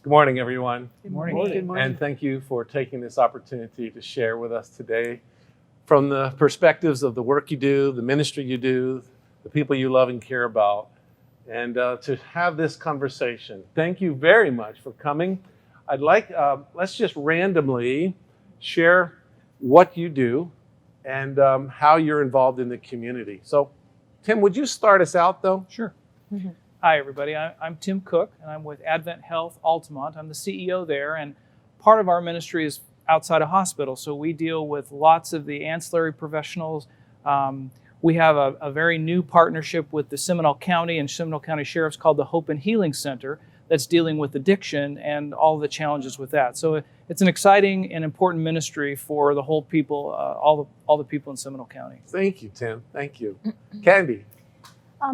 Good morning, everyone. Good morning. Good morning. And thank you for taking this opportunity to share with us today from the perspectives of the work you do, the ministry you do, the people you love and care about, and to have this conversation. Thank you very much for coming. I'd like, let's just randomly share what you do and how you're involved in the community. So, Tim, would you start us out, though? Sure. Hi, everybody. I'm Tim Cook, and I'm with Advent Health Altamont. I'm the CEO there, and part of our ministry is outside a hospital, so we deal with lots of the ancillary professionals. We have a very new partnership with the Seminole County and Seminole County Sheriffs called the Hope and Healing Center that's dealing with addiction and all the challenges with that. So it's an exciting and important ministry for the whole people, all the people in Seminole County. Thank you, Tim. Thank you. Candy.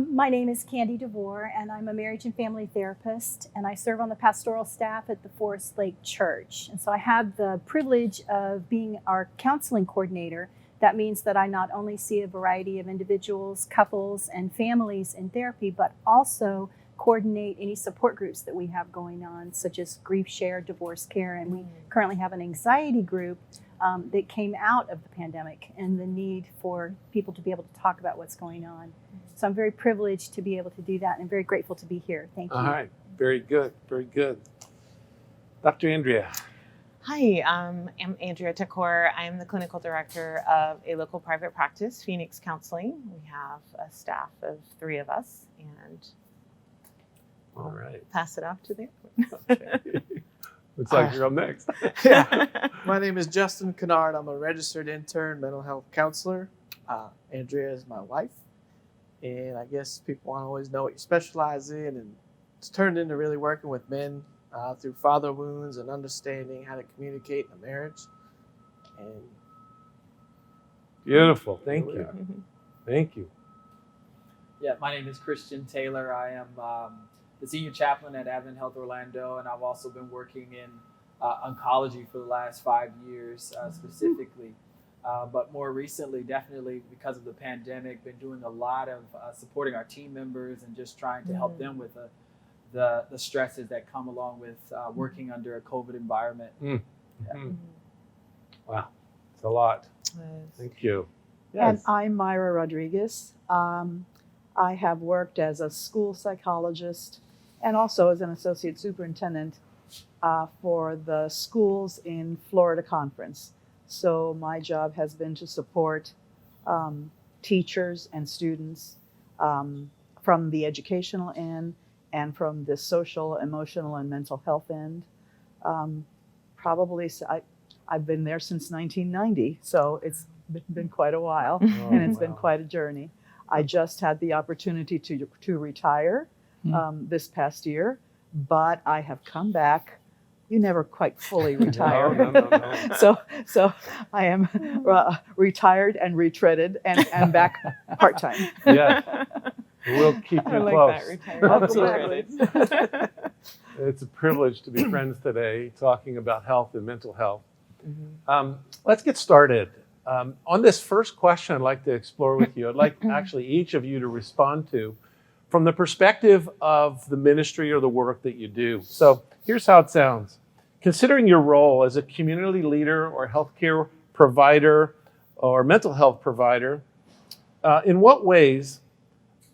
My name is Candy DeVore, and I'm a marriage and family therapist, and I serve on the pastoral staff at the Forest Lake Church. And so I have the privilege of being our counseling coordinator. That means that I not only see a variety of individuals, couples, and families in therapy, but also coordinate any support groups that we have going on, such as Grief Share, Divorce Care, and we currently have an anxiety group that came out of the pandemic and the need for people to be able to talk about what's going on. So I'm very privileged to be able to do that and very grateful to be here. Thank you. All right. Very good. Very good. Dr. Andrea. Hi, I'm Andrea Takor. I'm the clinical director of a local private practice, Phoenix Counseling. We have a staff of 3 of us, and All right. pass it off to them. Okay. Looks like you're up next. Yeah. My name is Justin Kennard. I'm a registered intern mental health counselor. Andrea is my wife. And I guess people want to always know what you specialize in. And it's turned into really working with men through father wounds and understanding how to communicate in a marriage. And Beautiful. Thank you. Thank you. Yeah, my name is Christian Taylor. I am the senior chaplain at Advent Health Orlando, and I've also been working in oncology for the last 5 years specifically. But more recently, definitely because of the pandemic, been doing a lot of supporting our team members and just trying to help them with the stresses that come along with working under a COVID environment. Yeah. Wow, it's a lot. Thank you. And I'm Myra Rodriguez. I have worked as a school psychologist and also as an associate superintendent for the schools in Florida Conference. So my job has been to support teachers and students from the educational end and from the social, emotional, and mental health end. I've been there since 1990, so it's been quite a while, and it's been quite a journey. I just had the opportunity to retire this past year, but I have come back. You never quite fully retire. No. So I am retired and retreated and back part-time. Yeah. We'll keep you I like close. that retirement. Absolutely. It's a privilege to be friends today, talking about health and mental health. Let's get started. On this first question I'd like to explore with you, I'd like actually each of you to respond to from the perspective of the ministry or the work that you do. So here's how it sounds. Considering your role as a community leader or healthcare provider or mental health provider, in what ways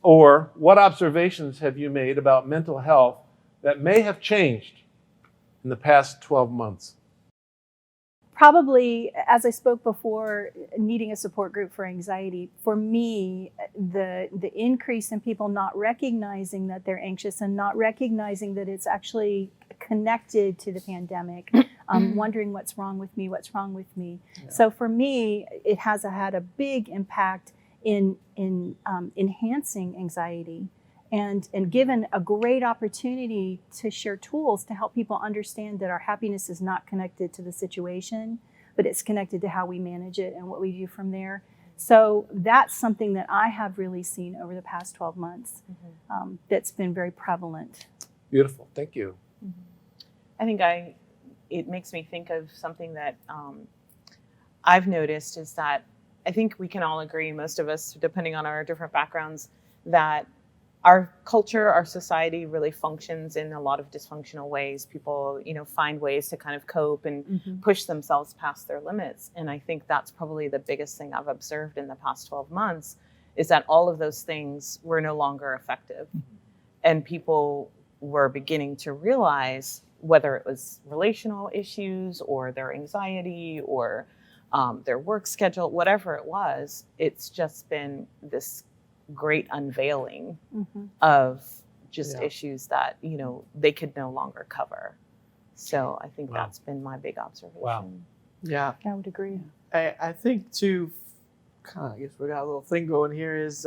or what observations have you made about mental health that may have changed in the past 12 months? Probably, as I spoke before, needing a support group for anxiety. For me, the increase in people not recognizing that they're anxious and not recognizing that it's actually connected to the pandemic, wondering what's wrong with me. Yeah. So for me, it has had a big impact in enhancing anxiety and given a great opportunity to share tools to help people understand that our happiness is not connected to the situation, but it's connected to how we manage it and what we do from there. So that's something that I have really seen over the past 12 months that's been very prevalent. Beautiful. Thank you. I think it makes me think of something that I've noticed is that I think we can all agree, most of us, depending on our different backgrounds, that our culture, our society really functions in a lot of dysfunctional ways. People, find ways to kind of cope and push themselves past their limits. And I think that's probably the biggest thing I've observed in the past 12 months is that all of those things were no longer effective. And people were beginning to realize, whether it was relational issues or their anxiety or their work schedule, whatever it was, it's just been this great unveiling of just issues that they could no longer cover. So I think that's been my big observation. Wow. Yeah, I would agree. I think too. I guess we got a little thing going here. Is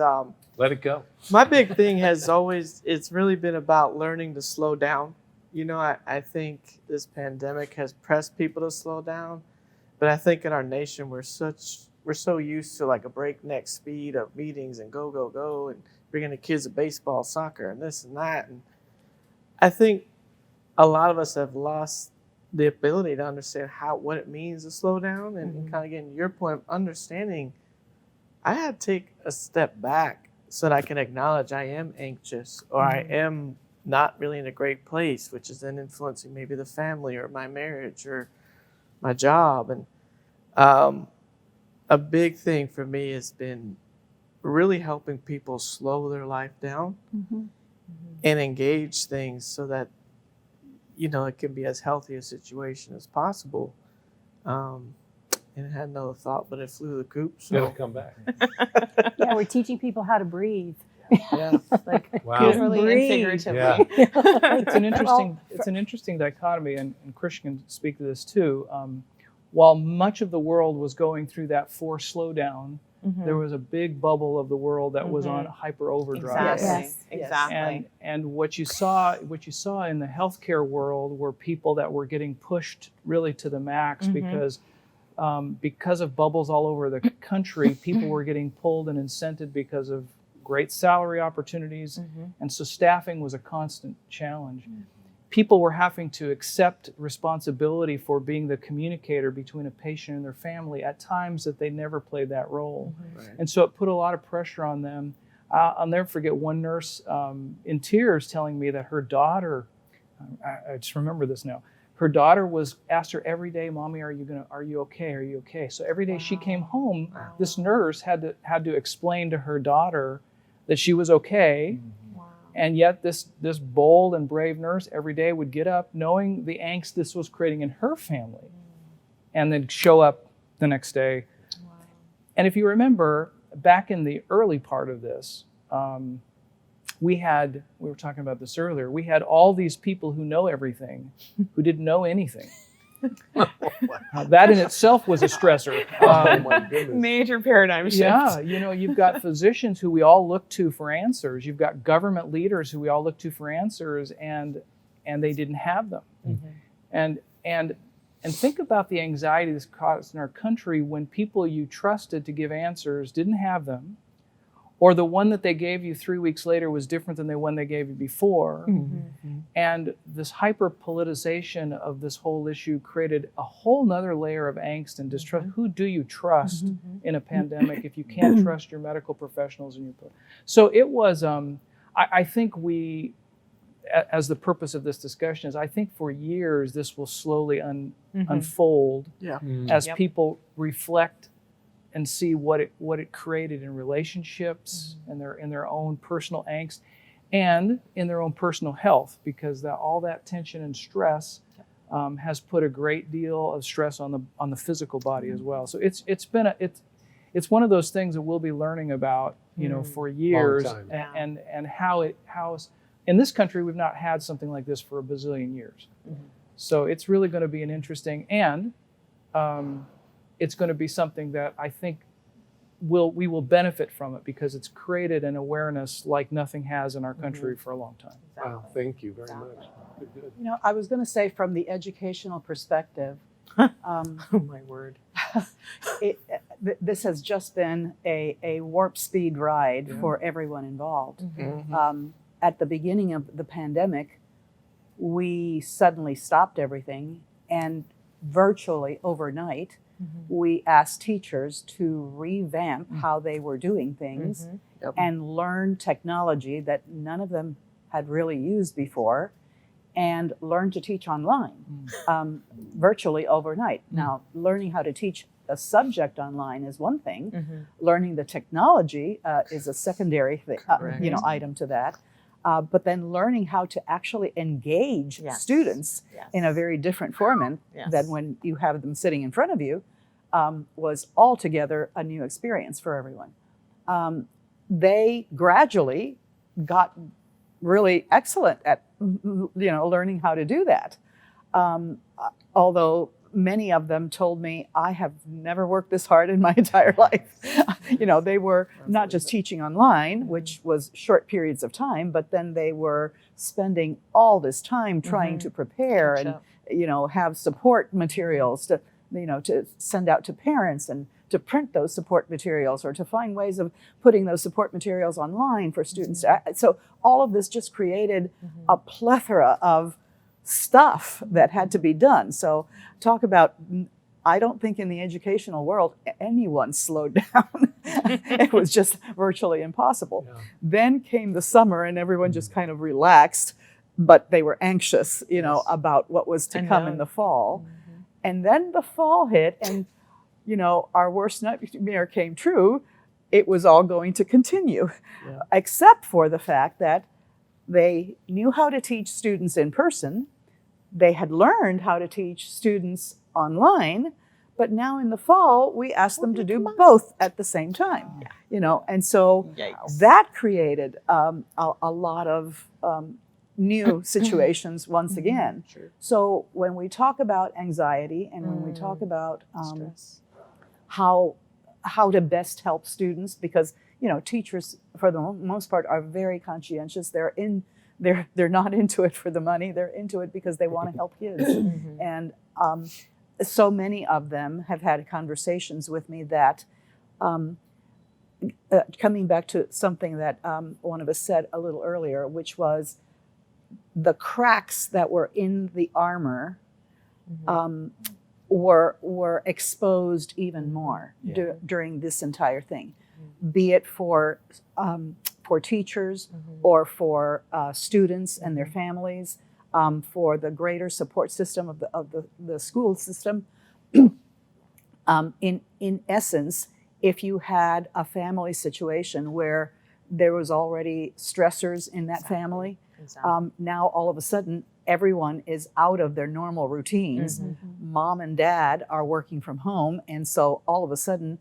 Let it go. my big thing has always it's really been about learning to slow down. I think this pandemic has pressed people to slow down, but I think in our nation we're so used to like a breakneck speed of meetings and go and bringing the kids to baseball, soccer, and this and that. And I think a lot of us have lost the ability to understand what it means to slow down and kind of getting your point of understanding. I had to take a step back so that I can acknowledge I am anxious or I am not really in a great place, which is then influencing maybe the family or my marriage or my job. And a big thing for me has been really helping people slow their life down and engage things so that, it can be as healthy a situation as possible. And I had another thought, but it flew the coop. So It'll come back. Yeah, we're teaching people how to breathe. yeah, Like Wow. literally and Breathe. figuratively. Yeah. It's an interesting dichotomy, and Christian can speak to this too. While much of the world was going through that forced slowdown, there was a big bubble of the world that was on hyper overdrive. Exactly. Yes. Exactly. And what you saw in the healthcare world were people that were getting pushed really to the max because of bubbles all over the country, people were getting pulled and incented because of great salary opportunities. And so staffing was a constant challenge. People were having to accept responsibility for being the communicator between a patient and their family at times that they never played that role. Right. And so it put a lot of pressure on them. I'll never forget one nurse in tears telling me that her daughter, I just remember this now, her daughter asked her every day, "Mommy, are you okay? Are you okay?" So every day she came home, this nurse had to explain to her daughter that she was okay. And yet this bold and brave nurse every day would get up knowing the angst this was creating in her family and then show up the next day. And if you remember, back in the early part of this, we were talking about this earlier, we had all these people who know everything who didn't know anything. That in itself was a stressor. Oh my goodness. Major paradigm shift. Yeah, you've got physicians who we all look to for answers. You've got government leaders who we all look to for answers, and they didn't have them. And think about the anxiety this caused in our country when people you trusted to give answers didn't have them, or the one that they gave you 3 weeks later was different than the one they gave you before. And this hyper-politicization of this whole issue created a whole nother layer of angst and distrust. Who do you trust in a pandemic if you can't trust your medical professionals? So it was, I think we, as the purpose of this discussion is, I think for years this will slowly unfold as people reflect and see what it created in relationships and in their own personal angst and in their own personal health, because all that tension and stress has put a great deal of stress on the physical body as well. So it's one of those things that we'll be learning about for years, Long time. and how in this country we've not had something like this for a bazillion years. So it's really going to be an interesting and it's going to be something that I think we will benefit from it because it's created an awareness like nothing has in our country for a long time. Wow, thank you very much. Good. I was going to say from the educational perspective, Oh my word. this has just been a warp speed ride for everyone involved. At the beginning of the pandemic, we suddenly stopped everything, and virtually overnight, we asked teachers to revamp how they were doing things and learn technology that none of them had really used before, and learn to teach online virtually overnight. Now, learning how to teach a subject online is one thing. Learning the technology is a secondary thing, item to that. But then learning how to actually engage students in a very different format than when you have them sitting in front of you was altogether a new experience for everyone. They gradually got really excellent at learning how to do that. Although many of them told me, I have never worked this hard in my entire life. They were not just teaching online, which was short periods of time, but then they were spending all this time trying to prepare and, have support materials to send out to parents and to print those support materials or to find ways of putting those support materials online for students. So all of this just created a plethora of stuff that had to be done. So talk about, I don't think in the educational world anyone slowed down. It was just virtually impossible. Yeah. Then came the summer and everyone just kind of relaxed, but they were anxious, about what was to come in the fall. And then the fall hit and, our worst nightmare came true. It was all going to continue, except for the fact that they knew how to teach students in person. They had learned how to teach students online, but now in the fall, we asked them to do both at the same time, and so that created a lot of new situations once again. Sure. So when we talk about anxiety and when we talk about how to best help students, because teachers for the most part are very conscientious. They're not into it for the money. They're into it because they want to help kids. And so many of them have had conversations with me that, coming back to something that one of us said a little earlier, which was the cracks that were in the armor were exposed even more during this entire thing, be it for teachers or for students and their families, for the greater support system of the school system. In essence, if you had a family situation where there was already stressors in that family, now all of a sudden everyone is out of their normal routines. Mom and dad are working from home, and so all of a sudden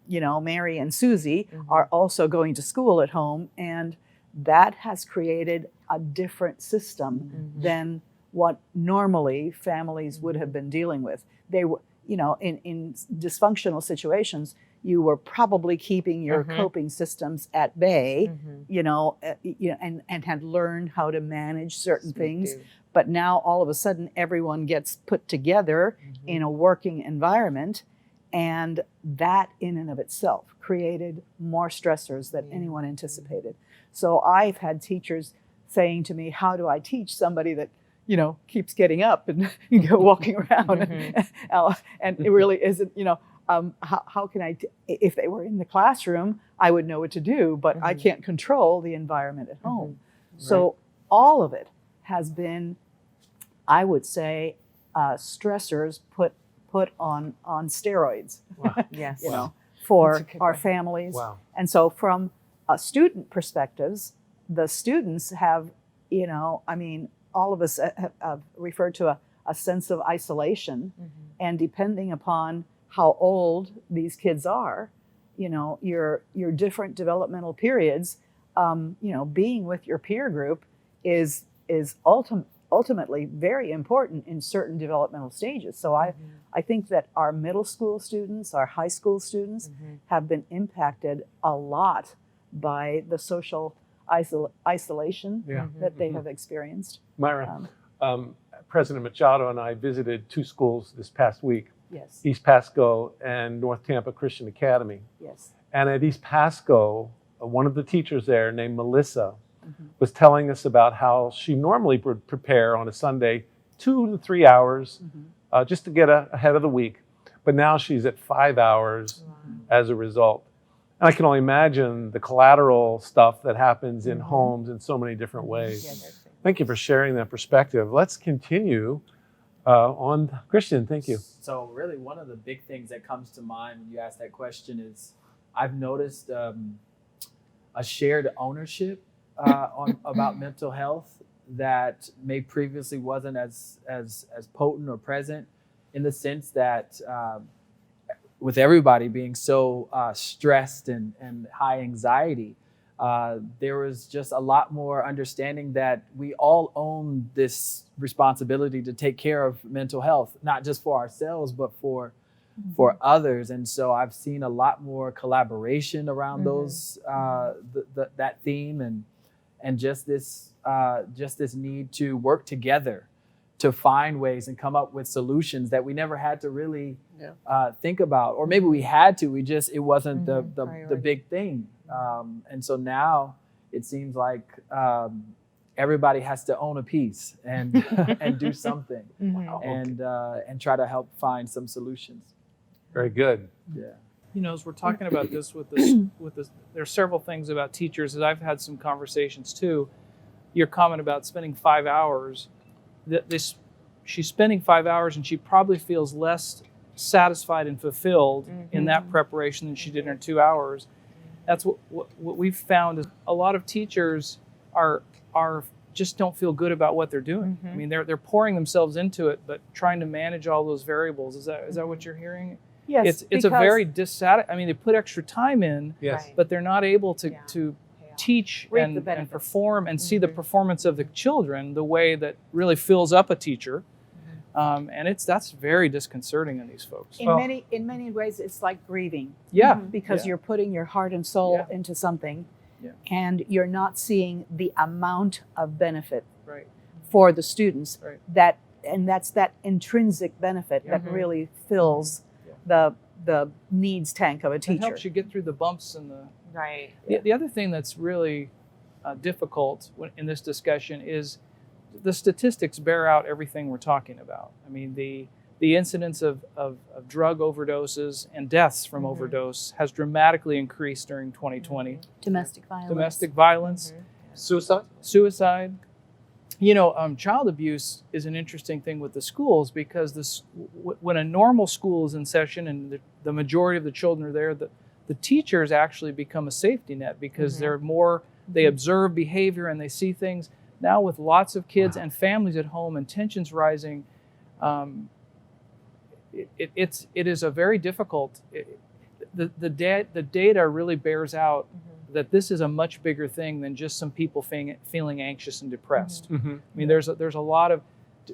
Mary and Susie are also going to school at home, and that has created a different system than what normally families would have been dealing with. They were, in dysfunctional situations, you were probably keeping your coping systems at bay, and had learned how to manage certain things. But now all of a sudden everyone gets put together in a working environment. And that in and of itself created more stressors than anyone anticipated. So I've had teachers saying to me, how do I teach somebody that, keeps getting up and walking around? And it really isn't, how can I, if they were in the classroom, I would know what to do, but I can't control the environment at home. So all of it has been, I would say, stressors put on steroids, for our families. Wow. And so from student perspectives, the students have, all of us have referred to a sense of isolation, and depending upon how old these kids are, your different developmental periods, being with your peer group is ultimately very important in certain developmental stages. So I think that our middle school students, our high school students have been impacted a lot by the social isolation that they have experienced. Myra, President Machado and I visited two schools this past week. Yes. East Pasco and North Tampa Christian Academy. Yes. And at East Pasco, one of the teachers there named Melissa was telling us about how she normally would prepare on a Sunday 2 to 3 hours just to get ahead of the week. but now she's at 5 hours as a result. And I can only imagine the collateral stuff that happens in homes in so many different ways. Thank you for sharing that perspective. Let's continue on. Christian, thank you. So really one of the big things that comes to mind when you ask that question is I've noticed a shared ownership about mental health that may previously wasn't as potent or present, in the sense that with everybody being so stressed and high anxiety, there was just a lot more understanding that we all own this responsibility to take care of mental health, not just for ourselves, but for others. And so I've seen a lot more collaboration around those that theme, and just this need to work together to find ways and come up with solutions that we never had to really think about, or maybe we had to. It wasn't the big thing. And so now it seems like everybody has to own a piece and and do something and try to help find some solutions. Very good. Yeah. You know, as we're talking about this with this, there are several things about teachers that I've had some conversations too. Your comment about spending 5 hours, she's spending 5 hours and she probably feels less satisfied and fulfilled in that preparation than she did in her 2 hours. That's what we've found is a lot of teachers are just don't feel good about what they're doing. I mean, they're pouring themselves into it, but trying to manage all those variables. Is that what you're hearing? Yes, It's a very I mean, they put extra time in, Yes. but they're not able to teach Reap the and benefits. perform and see the performance of the children the way that really fills up a teacher. And that's very disconcerting in these folks. In many ways, it's like grieving. Yeah. Because you're putting your heart and soul into something, and you're not seeing the amount of benefit Right. for the students. Right. That's that intrinsic benefit that really fills the needs tank of a It teacher. helps you get through the bumps and the. Right. The other thing that's really difficult in this discussion is the statistics bear out everything we're talking about. I mean, the incidence of drug overdoses and deaths from overdose has dramatically increased during 2020. Domestic violence. Domestic violence, suicide. You know, child abuse is an interesting thing with the schools, because when a normal school is in session and the majority of the children are there, the teachers actually become a safety net, because they observe behavior and they see things. Now with lots of kids and families at home and tensions rising, it is a very difficult. The data really bears out that this is a much bigger thing than just some people feeling anxious and depressed. I mean, there's a lot of,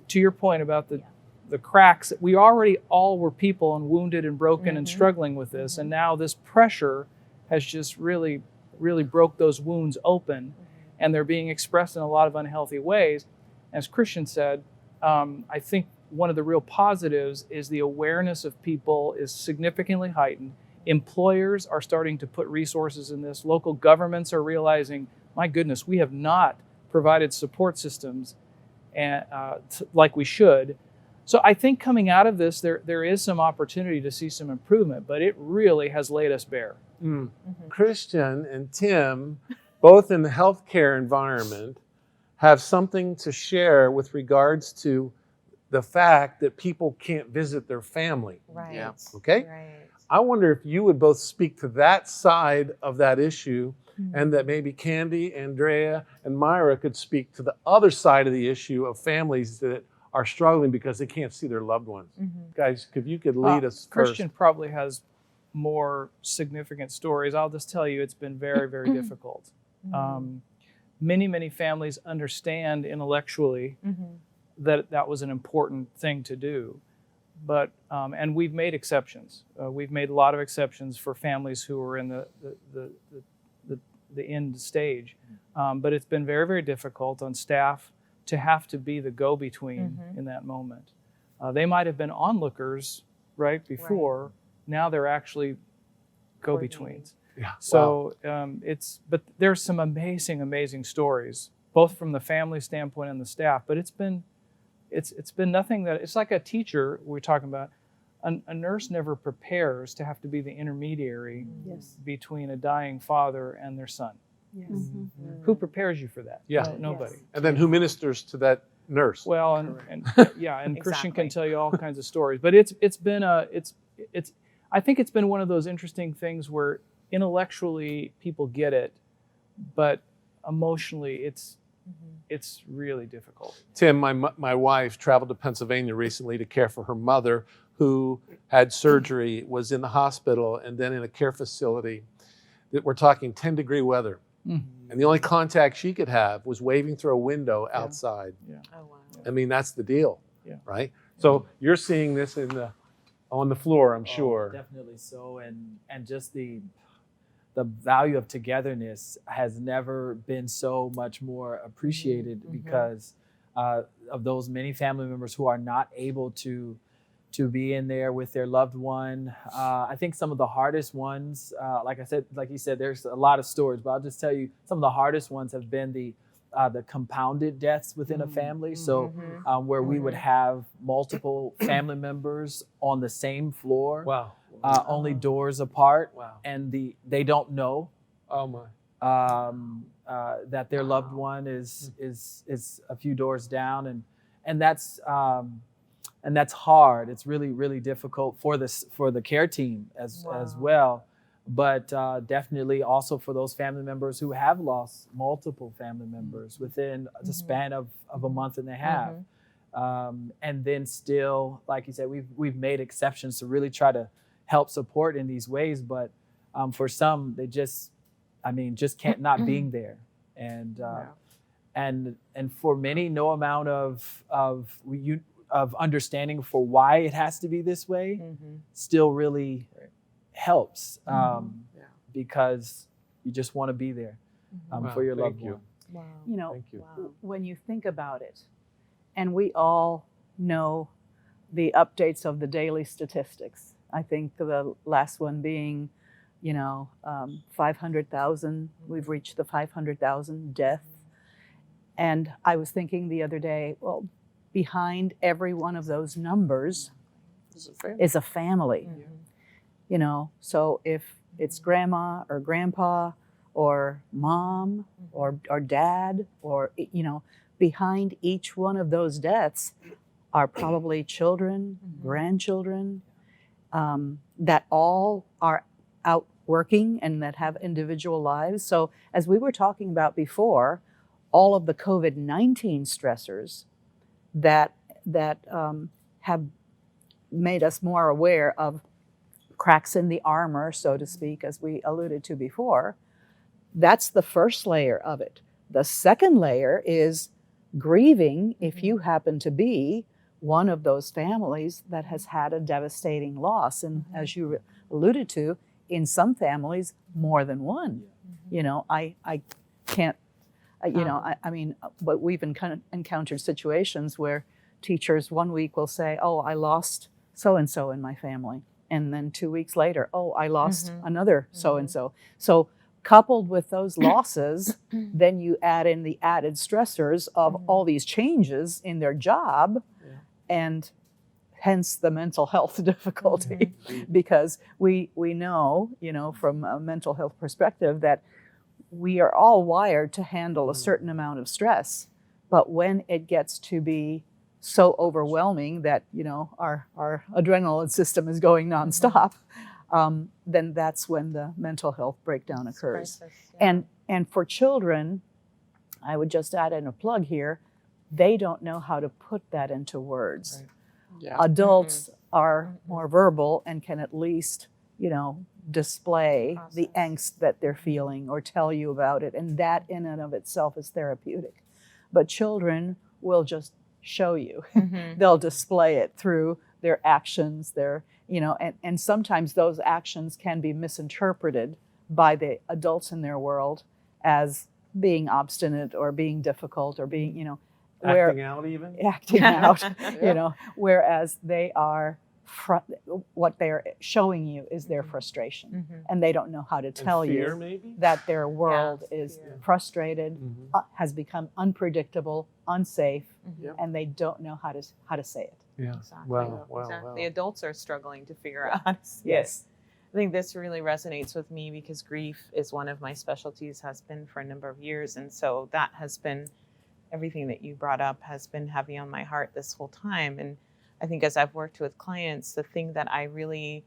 to your point about the cracks. We already all were people and wounded and broken and struggling with this, and now this pressure has just really broke those wounds open, and they're being expressed in a lot of unhealthy ways. As Christian said, I think one of the real positives is the awareness of people is significantly heightened. Employers are starting to put resources in this. Local governments are realizing, my goodness, we have not provided support systems like we should. So I think coming out of this, there is some opportunity to see some improvement, but it really has laid us bare. Christian and Tim, both in the healthcare environment, have something to share with regards to the fact that people can't visit their family. Right. Yeah. Okay? Right. I wonder if you would both speak to that side of that issue, and that maybe Candy, Andrea, and Myra could speak to the other side of the issue of families that are struggling because they can't see their loved ones. Guys, if you could lead us Christian first. probably has more significant stories. I'll just tell you, it's been very, very difficult. Many families understand intellectually that was an important thing to do. But and we've made exceptions. We've made a lot of exceptions for families who are in the end stage. But it's been very, very difficult on staff to have to be the go-between in that moment. They might have been onlookers right before. Now they're actually go-betweens. Yeah. So but there's some amazing stories, both from the family standpoint and the staff. But it's been nothing that, it's like a teacher we're talking about. a nurse never prepares to have to be the intermediary Yes. between a dying father and their son. Yes. Mhm. Who prepares you for that? Yeah. Nobody. And then who ministers to that nurse? Well, and yeah, and Christian can Exactly. tell you all kinds of stories. But it's been I think it's been one of those interesting things where intellectually people get it, but emotionally it's really difficult. Tim, my wife traveled to Pennsylvania recently to care for her mother who had surgery, was in the hospital, and then in a care facility that we're talking 10-degree weather. And the only contact she could have was waving through a window outside. Oh, wow. I mean, that's the deal, Yeah. right? So you're seeing this on the floor, I'm Oh, sure. definitely so, and just the value of togetherness has never been so much more appreciated because of those many family members who are not able to be in there with their loved one. I think some of the hardest ones, like you said, there's a lot of stories, but I'll just tell you some of the hardest ones have been the compounded deaths within a family. So where we would have multiple family members on the same floor, Wow. only doors apart, Wow. and they don't know Oh my. that their loved one is a few doors down, and that's hard. It's really, really difficult for the care team as well, but definitely also for those family members who have lost multiple family members within the span of a month and a half. And then still, like you said, we've made exceptions to really try to help support in these ways, but for some, they just can't not being there, and for many, no amount of understanding for why it has to be this way still really helps, because you just want to be there for your loved one. Wow. You know, Thank you. Wow. when you think about it, and we all know the updates of the daily statistics. I think the last one being, 500,000. We've reached the 500,000 death. And I was thinking the other day, well, behind every one of those numbers is a family. So if it's grandma or grandpa or mom or dad or, behind each one of those deaths are probably children, grandchildren, that all are out working and that have individual lives. So as we were talking about before, all of the COVID-19 stressors that have made us more aware of cracks in the armor, so to speak, as we alluded to before, that's the first layer of it. The second layer is grieving if you happen to be one of those families that has had a devastating loss. And as you alluded to, in some families, more than one. I can't, but we've encountered situations where teachers one week will say, oh, I lost so-and-so in my family. And then 2 weeks later, oh, I lost another so-and-so. So coupled with those losses, then you add in the added stressors of all these changes in their job, and hence the mental health difficulty, because we know, from a mental health perspective, that we are all wired to handle a certain amount of stress. But when it gets to be so overwhelming that, our adrenaline system is going nonstop, then that's when the mental health breakdown occurs. And for children, I would just add in a plug here, they don't know how to put that into words. Right. Yeah. Adults are more verbal and can at least, display the angst that they're feeling or tell you about it. And that in and of itself is therapeutic. But children will just show you. They'll display it through their actions, and sometimes those actions can be misinterpreted by the adults in their world as being obstinate or being difficult or being, Acting out even? acting out, whereas they are, what they're showing you is their frustration. And they don't know how to tell And fear, you maybe? that their world Yeah, is fear. frustrated, has become unpredictable, unsafe, Yep. and they don't know how to say it. Yeah. Exactly. Wow. Exactly. Wow. Adults are struggling to figure out how to see it. I think this really resonates with me because grief is one of my specialties, has been for a number of years. And so that has been, everything that you brought up has been heavy on my heart this whole time. And I think as I've worked with clients, the thing that I really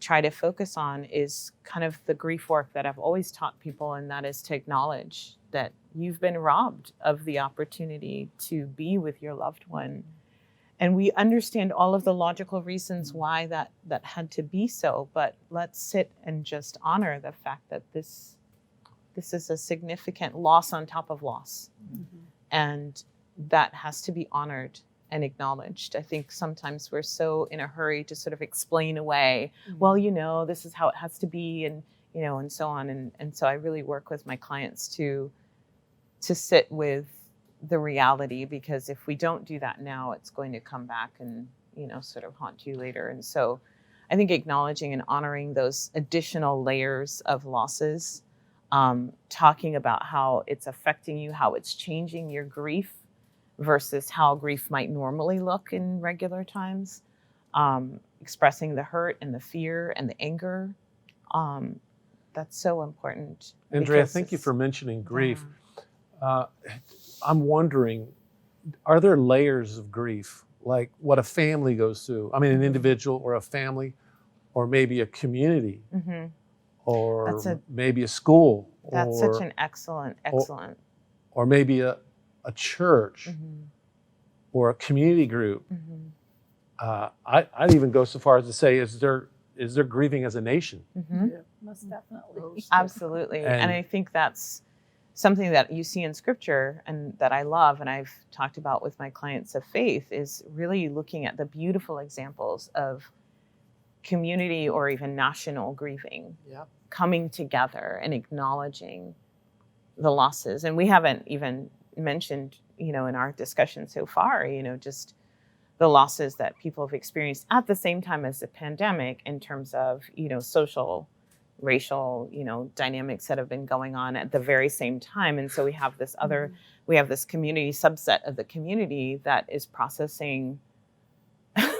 try to focus on is kind of the grief work that I've always taught people, and that is to acknowledge that you've been robbed of the opportunity to be with your loved one. And we understand all of the logical reasons why that had to be so, but let's sit and just honor the fact that this is a significant loss on top of loss. Mm-hmm. And that has to be honored and acknowledged. I think sometimes we're so in a hurry to sort of explain away, well, this is how it has to be, and and so on. And so I really work with my clients to sit with the reality, because if we don't do that now, it's going to come back and sort of haunt you later. And so I think acknowledging and honoring those additional layers of losses, talking about how it's affecting you, how it's changing your grief versus how grief might normally look in regular times, expressing the hurt and the fear and the anger. That's so important. Andrea, thank you for mentioning grief. I'm wondering, are there layers of grief, like what a family goes through? I mean, an individual or a family, or maybe a community, or maybe a school. That's such an excellent. Or maybe a church, or a community group. I'd even go so far as to say, is there grieving as a nation? Yeah. Most definitely. Absolutely. And I think that's something that you see in scripture and that I love, and I've talked about with my clients of faith, is really looking at the beautiful examples of community or even national grieving, coming together and acknowledging the losses. And we haven't even mentioned, in our discussion so far, just the losses that people have experienced at the same time as the pandemic in terms of, social, racial, dynamics that have been going on at the very same time. And so we have this community subset of the community that is processing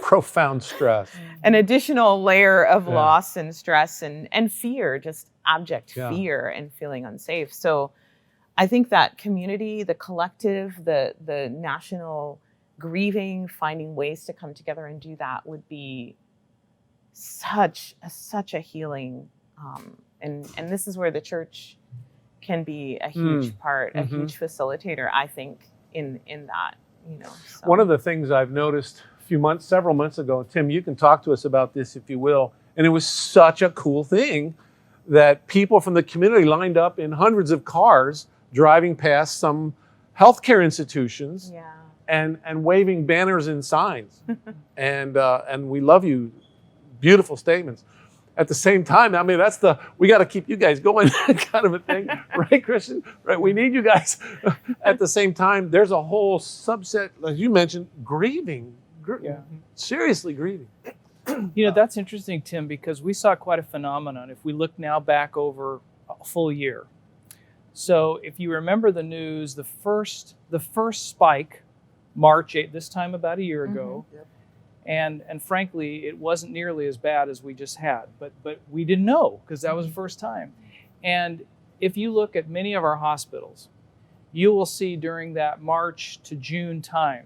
profound stress, an additional layer of loss and stress and fear, just abject fear and feeling unsafe. So I think that community, the collective, the national grieving, finding ways to come together and do that would be such a healing. And this is where the church can be a huge part, a huge facilitator, I think, in that. So. One of the things I've noticed several months ago, Tim, you can talk to us about this if you will, and it was such a cool thing that people from the community lined up in hundreds of cars driving past some healthcare institutions and waving banners and signs. And we love you, beautiful statements. At the same time, I mean, that's we got to keep you guys going kind of a thing, right, Christian? Right, we need you guys. At the same time, there's a whole subset, as you mentioned, grieving, seriously grieving. That's interesting, Tim, because we saw quite a phenomenon if we look now back over a full year. So if you remember the news, the first spike, March 8th, this time about a year ago, and frankly, it wasn't nearly as bad as we just had, but we didn't know because that was the first time. And if you look at many of our hospitals, you will see during that March to June time,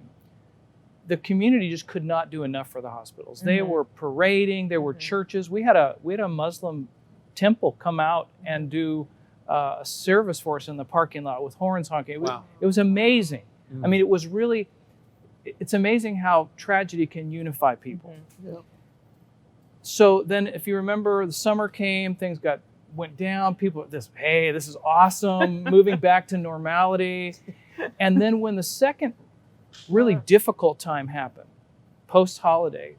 the community just could not do enough for the hospitals. They were parading. There were churches. We had a Muslim temple come out and do a service for us in the parking lot with horns honking. It was amazing. I mean, it's amazing how tragedy can unify people. So then if you remember, the summer came, things went down. People, this is awesome, moving back to normality. And then when the second really difficult time happened, post-holiday,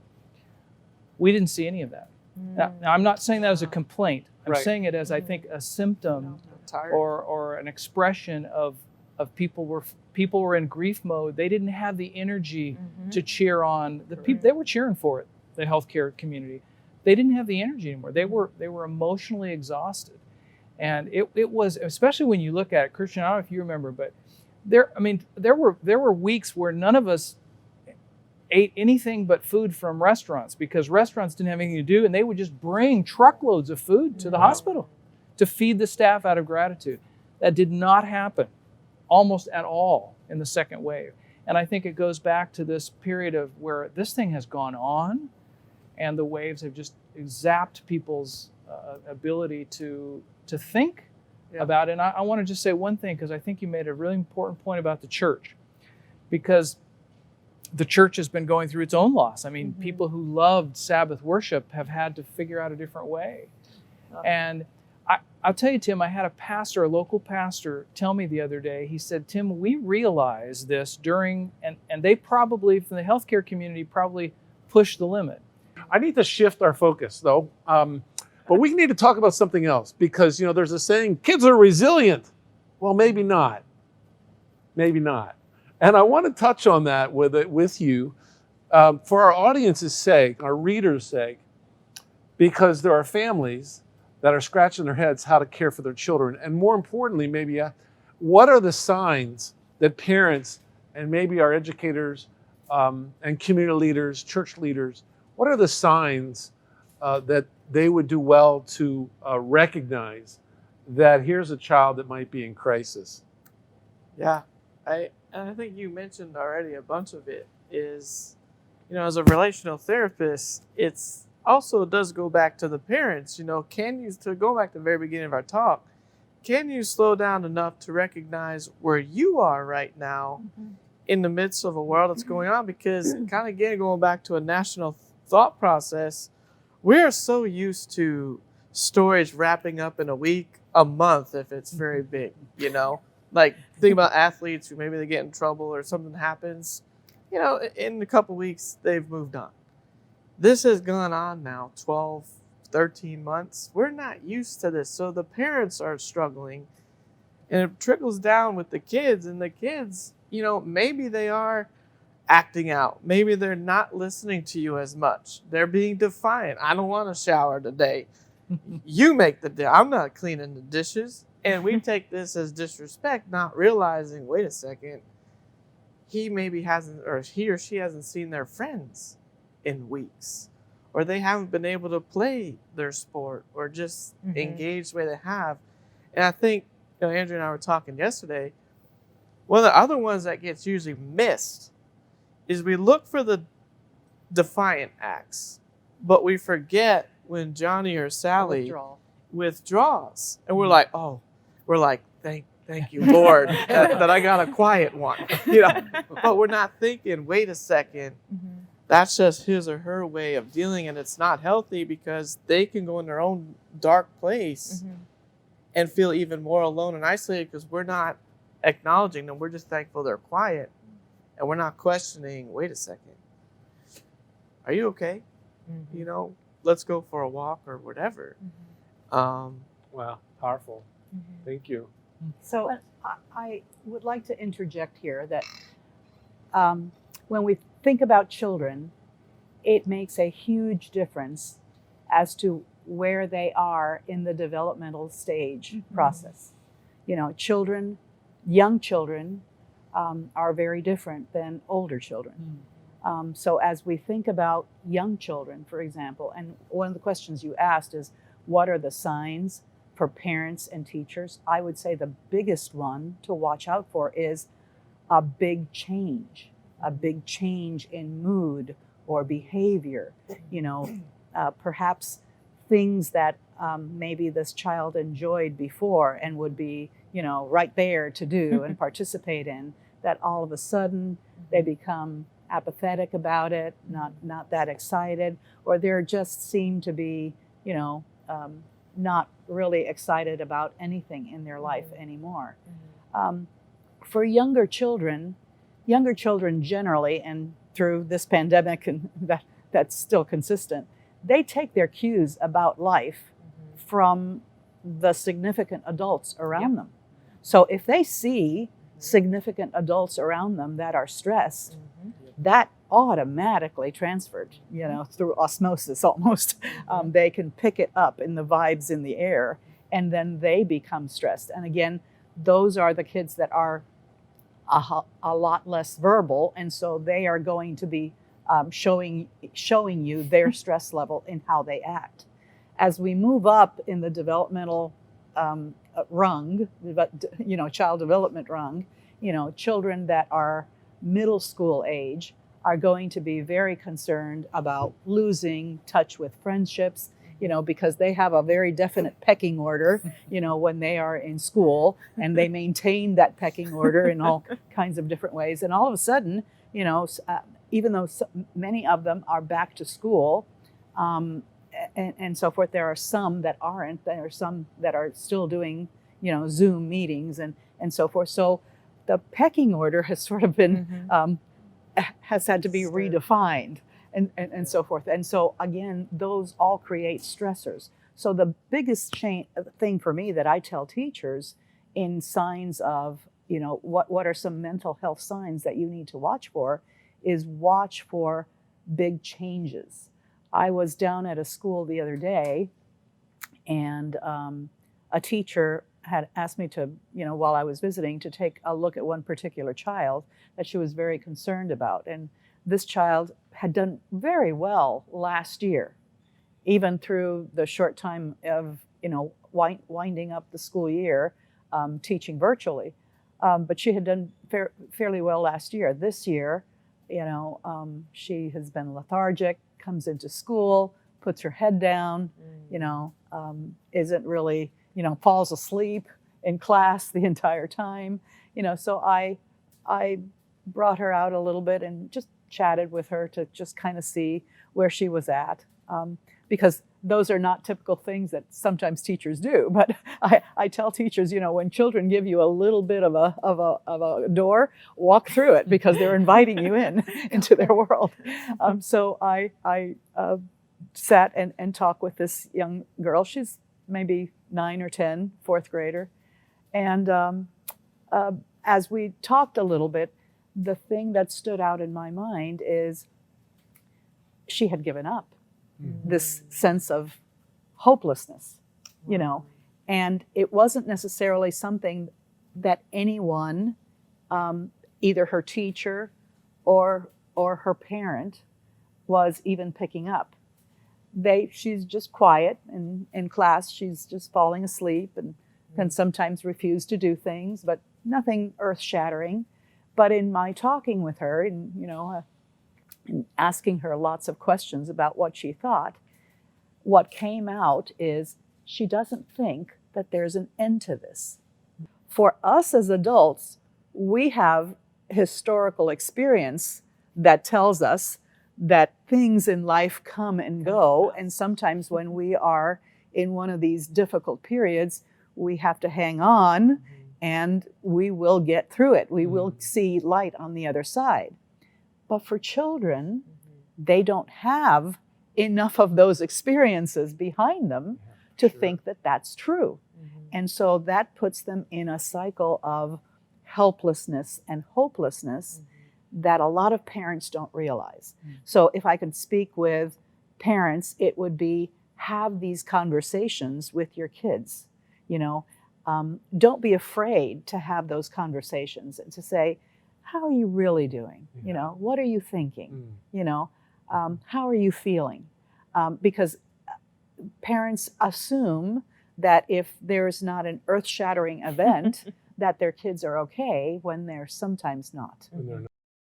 we didn't see any of that. Now, I'm not saying that as a complaint. I'm saying it as, I think, a symptom or an expression of people were in grief mode. They didn't have the energy to cheer on the people. They were cheering for it, the healthcare community. They didn't have the energy anymore. They were emotionally exhausted. And it was, especially when you look at it, Christian, I don't know if you remember, but there were weeks where none of us ate anything but food from restaurants because restaurants didn't have anything to do, and they would just bring truckloads of food to the hospital to feed the staff out of gratitude. That did not happen almost at all in the second wave. And I think it goes back to this period of where this thing has gone on and the waves have just zapped people's ability to think about it. And I want to just say one thing, because I think you made a really important point about the church, because the church has been going through its own loss. I mean, people who loved Sabbath worship have had to figure out a different way. And I'll tell you, Tim, I had a local pastor, tell me the other day, he said, Tim, we realized this during, and they probably, from the healthcare community, probably pushed the limit. I need to shift our focus, though. But we need to talk about something else because, there's a saying, kids are resilient. Well, maybe not. Maybe not. And I want to touch on that with you for our audience's sake, our readers' sake, because there are families that are scratching their heads how to care for their children. And more importantly, maybe, what are the signs that parents and maybe our educators and community leaders, church leaders, what are the signs that they would do well to recognize that here's a child that might be in crisis? Yeah, I think you mentioned already a bunch of it is, as a relational therapist, it's also does go back to the parents. To go back to the very beginning of our talk, can you slow down enough to recognize where you are right now in the midst of a world that's going on? Because kind of again, going back to a national thought process, we're so used to stories wrapping up in a week, a month if it's very big, Like think about athletes who maybe they get in trouble or something happens, in a couple weeks they've moved on. This has gone on now 12, 13 months. We're not used to this. So the parents are struggling and it trickles down with the kids, and the kids, maybe they are acting out. Maybe they're not listening to you as much. They're being defiant. I don't want to shower today. You make the day. I'm not cleaning the dishes. And we take this as disrespect, not realizing, wait a second, he or she hasn't seen their friends in weeks, or they haven't been able to play their sport or just engage the way they have. And I think, Andrew and I were talking yesterday, one of the other ones that gets usually missed is we look for the defiant acts, but we forget when Johnny or Sally withdraws. And we're like, thank you, Lord, that I got a quiet one. But we're not thinking, wait a second, that's just his or her way of dealing, and it's not healthy because they can go in their own dark place and feel even more alone and isolated because we're not acknowledging them. We're just thankful they're quiet, and we're not questioning, wait a second, are you okay? Let's go for a walk or whatever. Wow, powerful. Thank you. So I would like to interject here that when we think about children, it makes a huge difference as to where they are in the developmental stage process. Young children are very different than older children. So as we think about young children, for example, and one of the questions you asked is, what are the signs for parents and teachers? I would say the biggest one to watch out for is a big change in mood or behavior. Perhaps things that maybe this child enjoyed before and would be, right there to do and participate in, that all of a sudden they become apathetic about it, not that excited, or they just seem to be, not really excited about anything in their life anymore. For younger children generally, and through this pandemic, and that's still consistent, they take their cues about life from the significant adults around them. So if they see significant adults around them that are stressed, that automatically transferred, through osmosis almost. They can pick it up in the vibes in the air, and then they become stressed. And again, those are the kids that are a lot less verbal, and so they are going to be showing you their stress level in how they act. As we move up in the developmental rung, child development rung, children that are middle school age are going to be very concerned about losing touch with friendships, because they have a very definite pecking order, when they are in school, and they maintain that pecking order in all kinds of different ways. And all of a sudden, even though many of them are back to school, and so forth, there are some that aren't. There are some that are still doing, Zoom meetings and so forth. So the pecking order has sort of been, has had to be redefined and so forth. And so again, those all create stressors. So the biggest thing for me that I tell teachers in signs of, what are some mental health signs that you need to watch for, is watch for big changes. I was down at a school the other day, and a teacher had asked me to, while I was visiting, to take a look at one particular child that she was very concerned about. And this child had done very well last year, even through the short time of, winding up the school year, teaching virtually. But she had done fairly well last year. This year, she has been lethargic, comes into school, puts her head down, isn't really, falls asleep in class the entire time. So I brought her out a little bit and just chatted with her to just kind of see where she was at, because those are not typical things that sometimes teachers do. But I tell teachers, when children give you a little bit of a door, walk through it, because they're inviting you into their world. So I sat and talked with this young girl. She's maybe 9 or 10, fourth grader. And as we talked a little bit, the thing that stood out in my mind is she had given up. This sense of hopelessness, and it wasn't necessarily something that anyone, either her teacher or her parent, was even picking up. She's just quiet, and in class she's just falling asleep and can sometimes refuse to do things, but nothing earth-shattering. But in my talking with her, and and asking her lots of questions about what she thought, what came out is she doesn't think that there's an end to this. For us as adults, we have historical experience that tells us that things in life come and go, and sometimes when we are in one of these difficult periods, we have to hang on, and we will get through it. We will see light on the other side. But for children, they don't have enough of those experiences behind them to think that that's true. And so that puts them in a cycle of helplessness and hopelessness that a lot of parents don't realize. So if I could speak with parents, it would be, have these conversations with your kids. Don't be afraid to have those conversations and to say, how are you really doing? What are you thinking? How are you feeling? Because parents assume that if there's not an earth-shattering event, that their kids are okay, when they're sometimes not.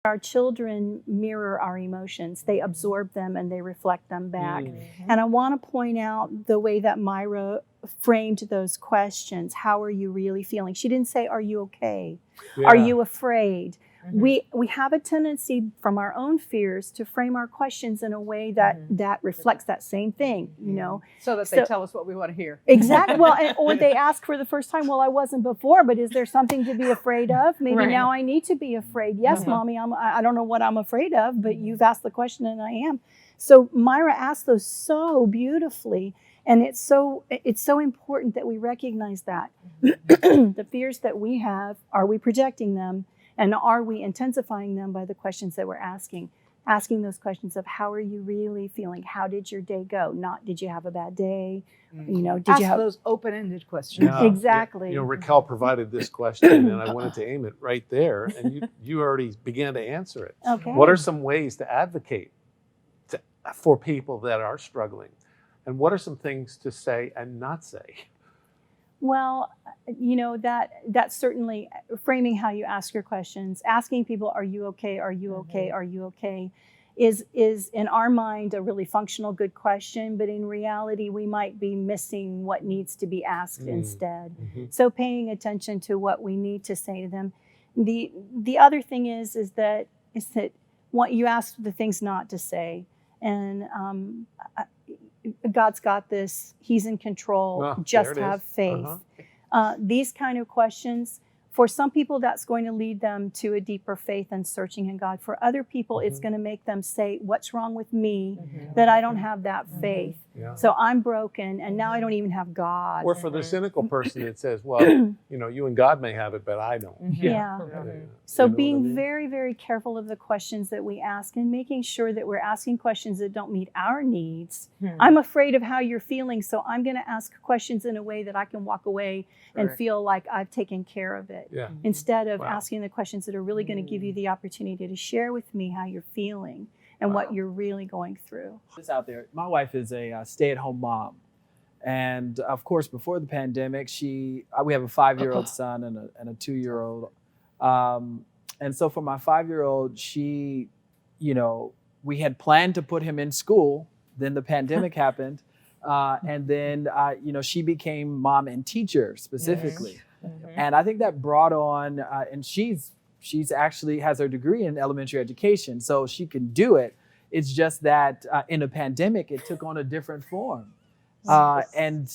Our children mirror our emotions. They absorb them and they reflect them back. And I want to point out the way that Myra framed those questions. How are you really feeling? She didn't say, are you okay? Are you afraid? We have a tendency from our own fears to frame our questions in a way that reflects that same thing, So that they tell us what we want to hear. Exactly. Well, or they ask for the first time, well, I wasn't before, but is there something to be afraid of? Maybe now I need to be afraid. Yes, Mommy, I don't know what I'm afraid of, but you've asked the question and I am. So Myra asked those so beautifully. And it's so important that we recognize that. The fears that we have, are we projecting them? And are we intensifying them by the questions that we're asking? asking those questions of how are you really feeling? How did your day go? Not did you have a bad day? You know, did Ask you have those open-ended questions. Yeah. Exactly. You know, Raquel provided this question, and I wanted to aim it right there, and you already began to answer it. Okay. What are some ways to advocate for people that are struggling? And what are some things to say and not say? Well, you know, that's certainly framing how you ask your questions. Asking people, are you okay? Are you okay? Are you okay? Is in our mind a really functional, good question, but in reality, we might be missing what needs to be asked instead. So paying attention to what we need to say to them. The other thing is that what you ask the things not to say, and God's got this. He's in control. Just have faith. These kind of questions, for some people, that's going to lead them to a deeper faith and searching in God. For other people, it's going to make them say, what's wrong with me that I don't have that faith? Yeah. So I'm broken, and now I don't even have God. Or for the cynical person, it says, well, you know, you and God may have it, but I don't. Yeah. So You know being what I mean? very, very careful of the questions that we ask and making sure that we're asking questions that don't meet our needs. I'm afraid of how you're feeling, so I'm going to ask questions in a way that I can walk away and feel like I've taken care of it. Yeah. Instead of asking the questions that are really going to give you the opportunity to share with me how you're feeling and what you're really going through. This out there. My wife is a stay-at-home mom, and of course, before the pandemic, we have a 5-year-old son and a 2-year-old, and so for my 5-year-old, she, you know, we had planned to put him in school. Then the pandemic happened, and then you know, she became mom and teacher specifically, and I think that brought on, and she's actually has her degree in elementary education, so she can do it. It's just that in a pandemic, it took on a different form. And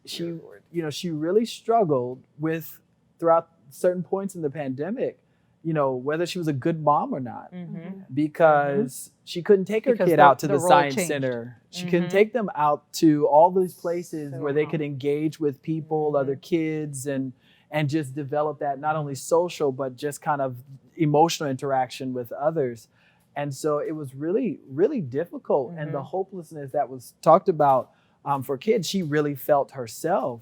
she, you know, she really struggled with throughout certain points in the pandemic, you know, whether she was a good mom or not, because she couldn't take her kid out to the science center. She couldn't take them out to all these places where they could engage with people, other kids, and just develop that not only social, but just kind of emotional interaction with others. And so it was really, really difficult. And the hopelessness that was talked about for kids, she really felt herself,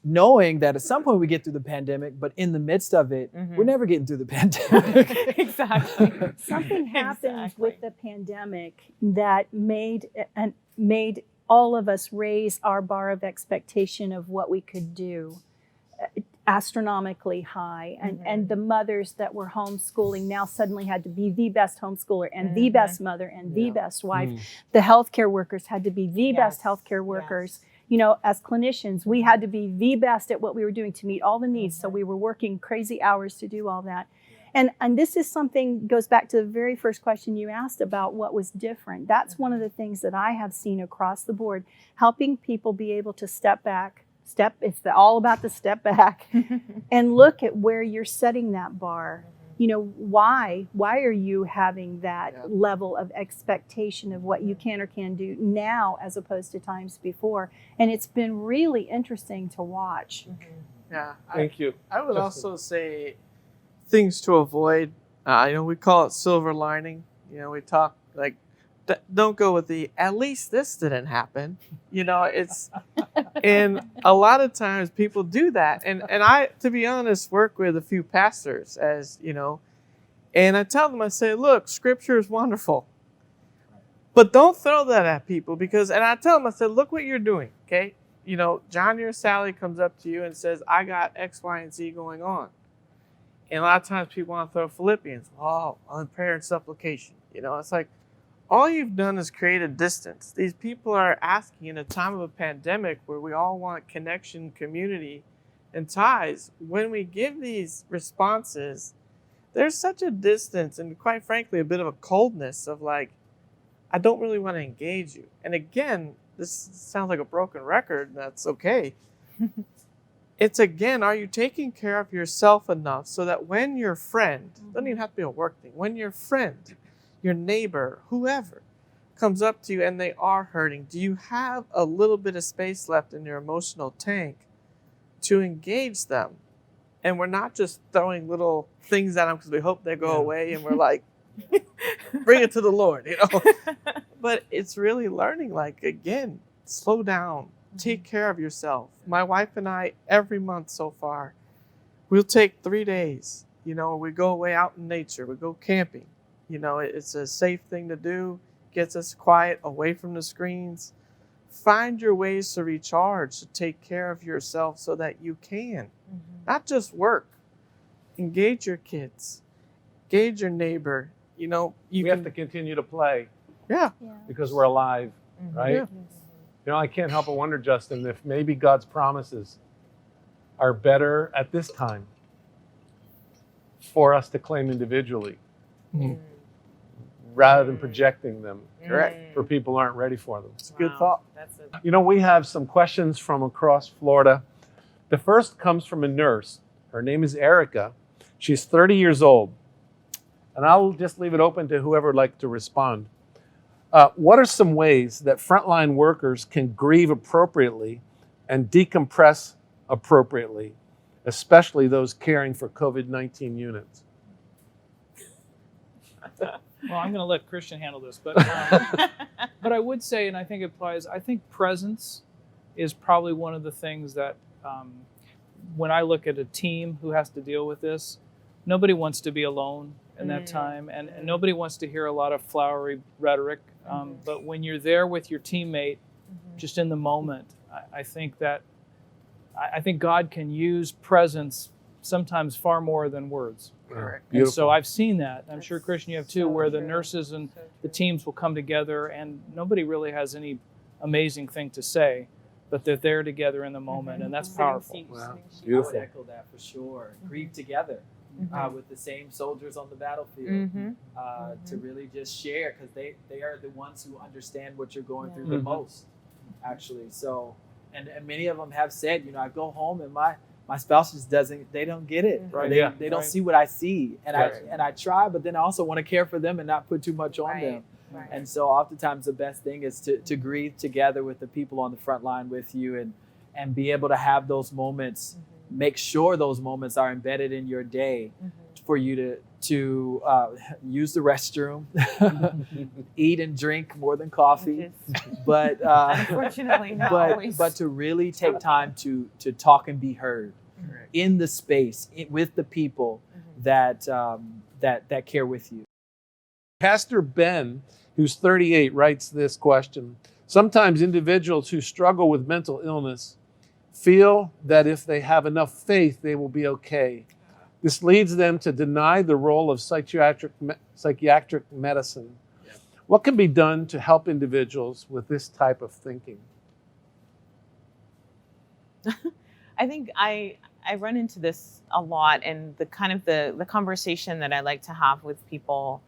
knowing that at some point we get through the pandemic, but in the midst of it, we're never getting through the pandemic. Exactly. Something happened with the pandemic that made all of us raise our bar of expectation of what we could do astronomically high, and the mothers that were homeschooling now suddenly had to be the best homeschooler and the best mother and the best wife. The healthcare workers had to be the best healthcare workers. You know, as clinicians, we had to be the best at what we were doing to meet all the needs. So we were working crazy hours to do all that. And this is something, goes back to the very first question you asked about what was different. That's one of the things that I have seen across the board, helping people be able to step back. It's all about the step back and look at where you're setting that bar. You know, why are you having that level of expectation of what you can or can do now as opposed to times before? And it's been really interesting to watch. Yeah. Thank you. I would Justin. also say things to avoid. You know, we call it silver lining. You know, we talk like, don't go with the, at least this didn't happen. You know, it's, and a lot of times people do that. And I, to be honest, work with a few pastors, as you know, and I tell them, I say, look, scripture is wonderful, but don't throw that at people, because, and I tell them, I said, look what you're doing. Okay. You know, Johnny or Sally comes up to you and says, I got X, Y, and Z going on. And a lot of times people want to throw Philippians, on prayer and supplication. You know, it's like, all you've done is create a distance. These people are asking in a time of a pandemic where we all want connection, community, and ties. When we give these responses, there's such a distance and, quite frankly, a bit of a coldness of like, I don't really want to engage you. And again, this sounds like a broken record, and that's okay. It's again, are you taking care of yourself enough so that when your friend, doesn't even have to be a work thing, when your friend, your neighbor, whoever, comes up to you and they are hurting, do you have a little bit of space left in your emotional tank to engage them? And we're not just throwing little things at them because we hope they go away and we're like, bring it to the Lord, you know. But it's really learning, like, again, slow down, take care of yourself. My wife and I, every month so far, we'll take 3 days. You know, we go away out in nature, we go camping. You know, it's a safe thing to do, gets us quiet, away from the screens. Find your ways to recharge, to take care of yourself so that you can. Not just work. Engage your kids. Engage your neighbor. You know, We have to continue to play Yeah. because we're alive, right? Yeah. You know, I can't help but wonder, Justin, if maybe God's promises are better at this time for us to claim individually rather than projecting them Correct. for people who aren't ready for them. It's a good thought. That's a You know, we have some questions from across Florida. The first comes from a nurse. Her name is Erica. She's 30 years old. And I'll just leave it open to whoever would like to respond. What are some ways that frontline workers can grieve appropriately and decompress appropriately, especially those caring for COVID-19 units? Well, I'm going to let Christian handle this, but I would say, and I think it applies, I think presence is probably one of the things that when I look at a team who has to deal with this, nobody wants to be alone in that time, and nobody wants to hear a lot of flowery rhetoric. But when you're there with your teammate, just in the moment, I think God can use presence sometimes far more than words. Correct. And Beautiful. so I've seen that. I'm sure, That's Christian, you have too, so where the true. nurses and So the true. teams will come together and nobody really has any amazing thing to say, but they're there together in the moment, and that's powerful. Wow. I would Beautiful. echo that for sure. Grieve together with the same soldiers on the battlefield to really just share, because they are the ones who understand what you're going through the most, actually. So, and many of them have said, you know, I go home and my spouse just they don't get it. Right. They, Yeah. they don't Right. see what I see. And Right. I try, but then I also want to care for them and not put too much on Right. them. Right. And so oftentimes the best thing is to grieve together with the people on the front line with you and be able to have those moments, make sure those moments are embedded in your day for you to use the restroom, eat and drink more than coffee, but Unfortunately, not always. but to really take time to talk and be heard in the space with the people that care with you. Pastor Ben, who's 38, writes this question. Sometimes individuals who struggle with mental illness feel that if they have enough faith, they will be okay. This leads them to deny the role of psychiatric medicine. What can be done to help individuals with this type of thinking? I think I run into this a lot, and the kind of the conversation that I like to have with people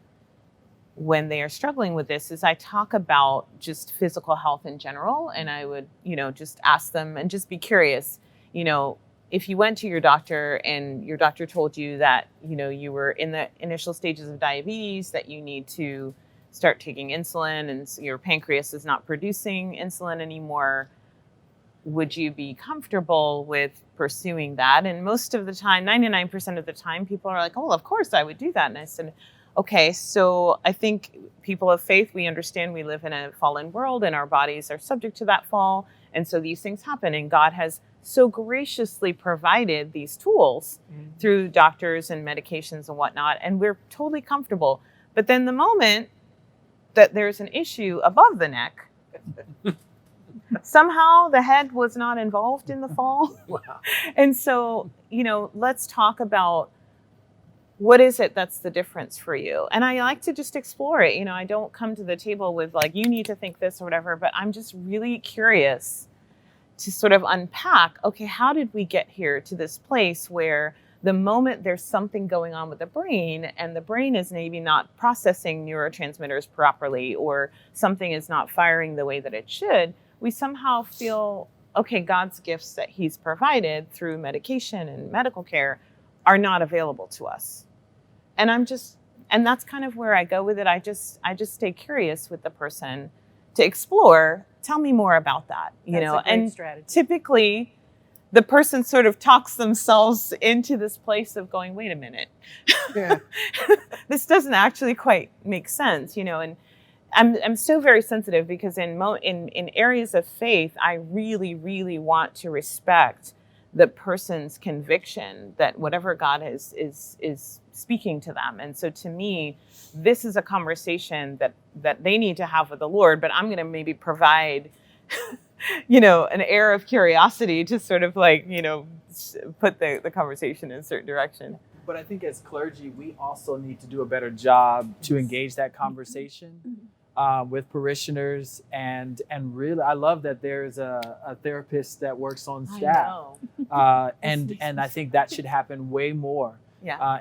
when they are struggling with this is I talk about just physical health in general, and I would, you know, just ask them and just be curious, you know, if you went to your doctor and your doctor told you that, you know, you were in the initial stages of diabetes, that you need to start taking insulin and your pancreas is not producing insulin anymore, would you be comfortable with pursuing that? And most of the time, 99% of the time, people are like, oh, well, of course I would do that. And I said, okay, so I think people of faith, we understand we live in a fallen world and our bodies are subject to that fall. And so these things happen. And God has so graciously provided these tools through doctors and medications and whatnot. And we're totally comfortable. But then the moment that there's an issue above the neck, somehow the head was not involved in the fall. Wow. And so, you know, let's talk about what is it that's the difference for you? And I like to just explore it. You know, I don't come to the table with like, you need to think this or whatever, but I'm just really curious to sort of unpack, okay, how did we get here to this place where the moment there's something going on with the brain and the brain is maybe not processing neurotransmitters properly or something is not firing the way that it should, we somehow feel, okay, God's gifts that he's provided through medication and medical care are not available to us. And and that's kind of where I go with it. I just stay curious with the person to explore. Tell me more about that, you know. That's a great and strategy. typically the person sort of talks themselves into this place of going, wait a minute, Yeah. this doesn't actually quite make sense, you know. And I'm so very sensitive because in areas of faith, I really, really want to respect the person's conviction that whatever God is speaking to them. And so to me, this is a conversation that they need to have with the Lord, but I'm going to maybe provide, you know, an air of curiosity to sort of like, you know, put the conversation in a certain direction. But I think as clergy, we also need to do a better job to engage that conversation with parishioners. And really, I love that there's a therapist that works on staff. And I think that should happen way more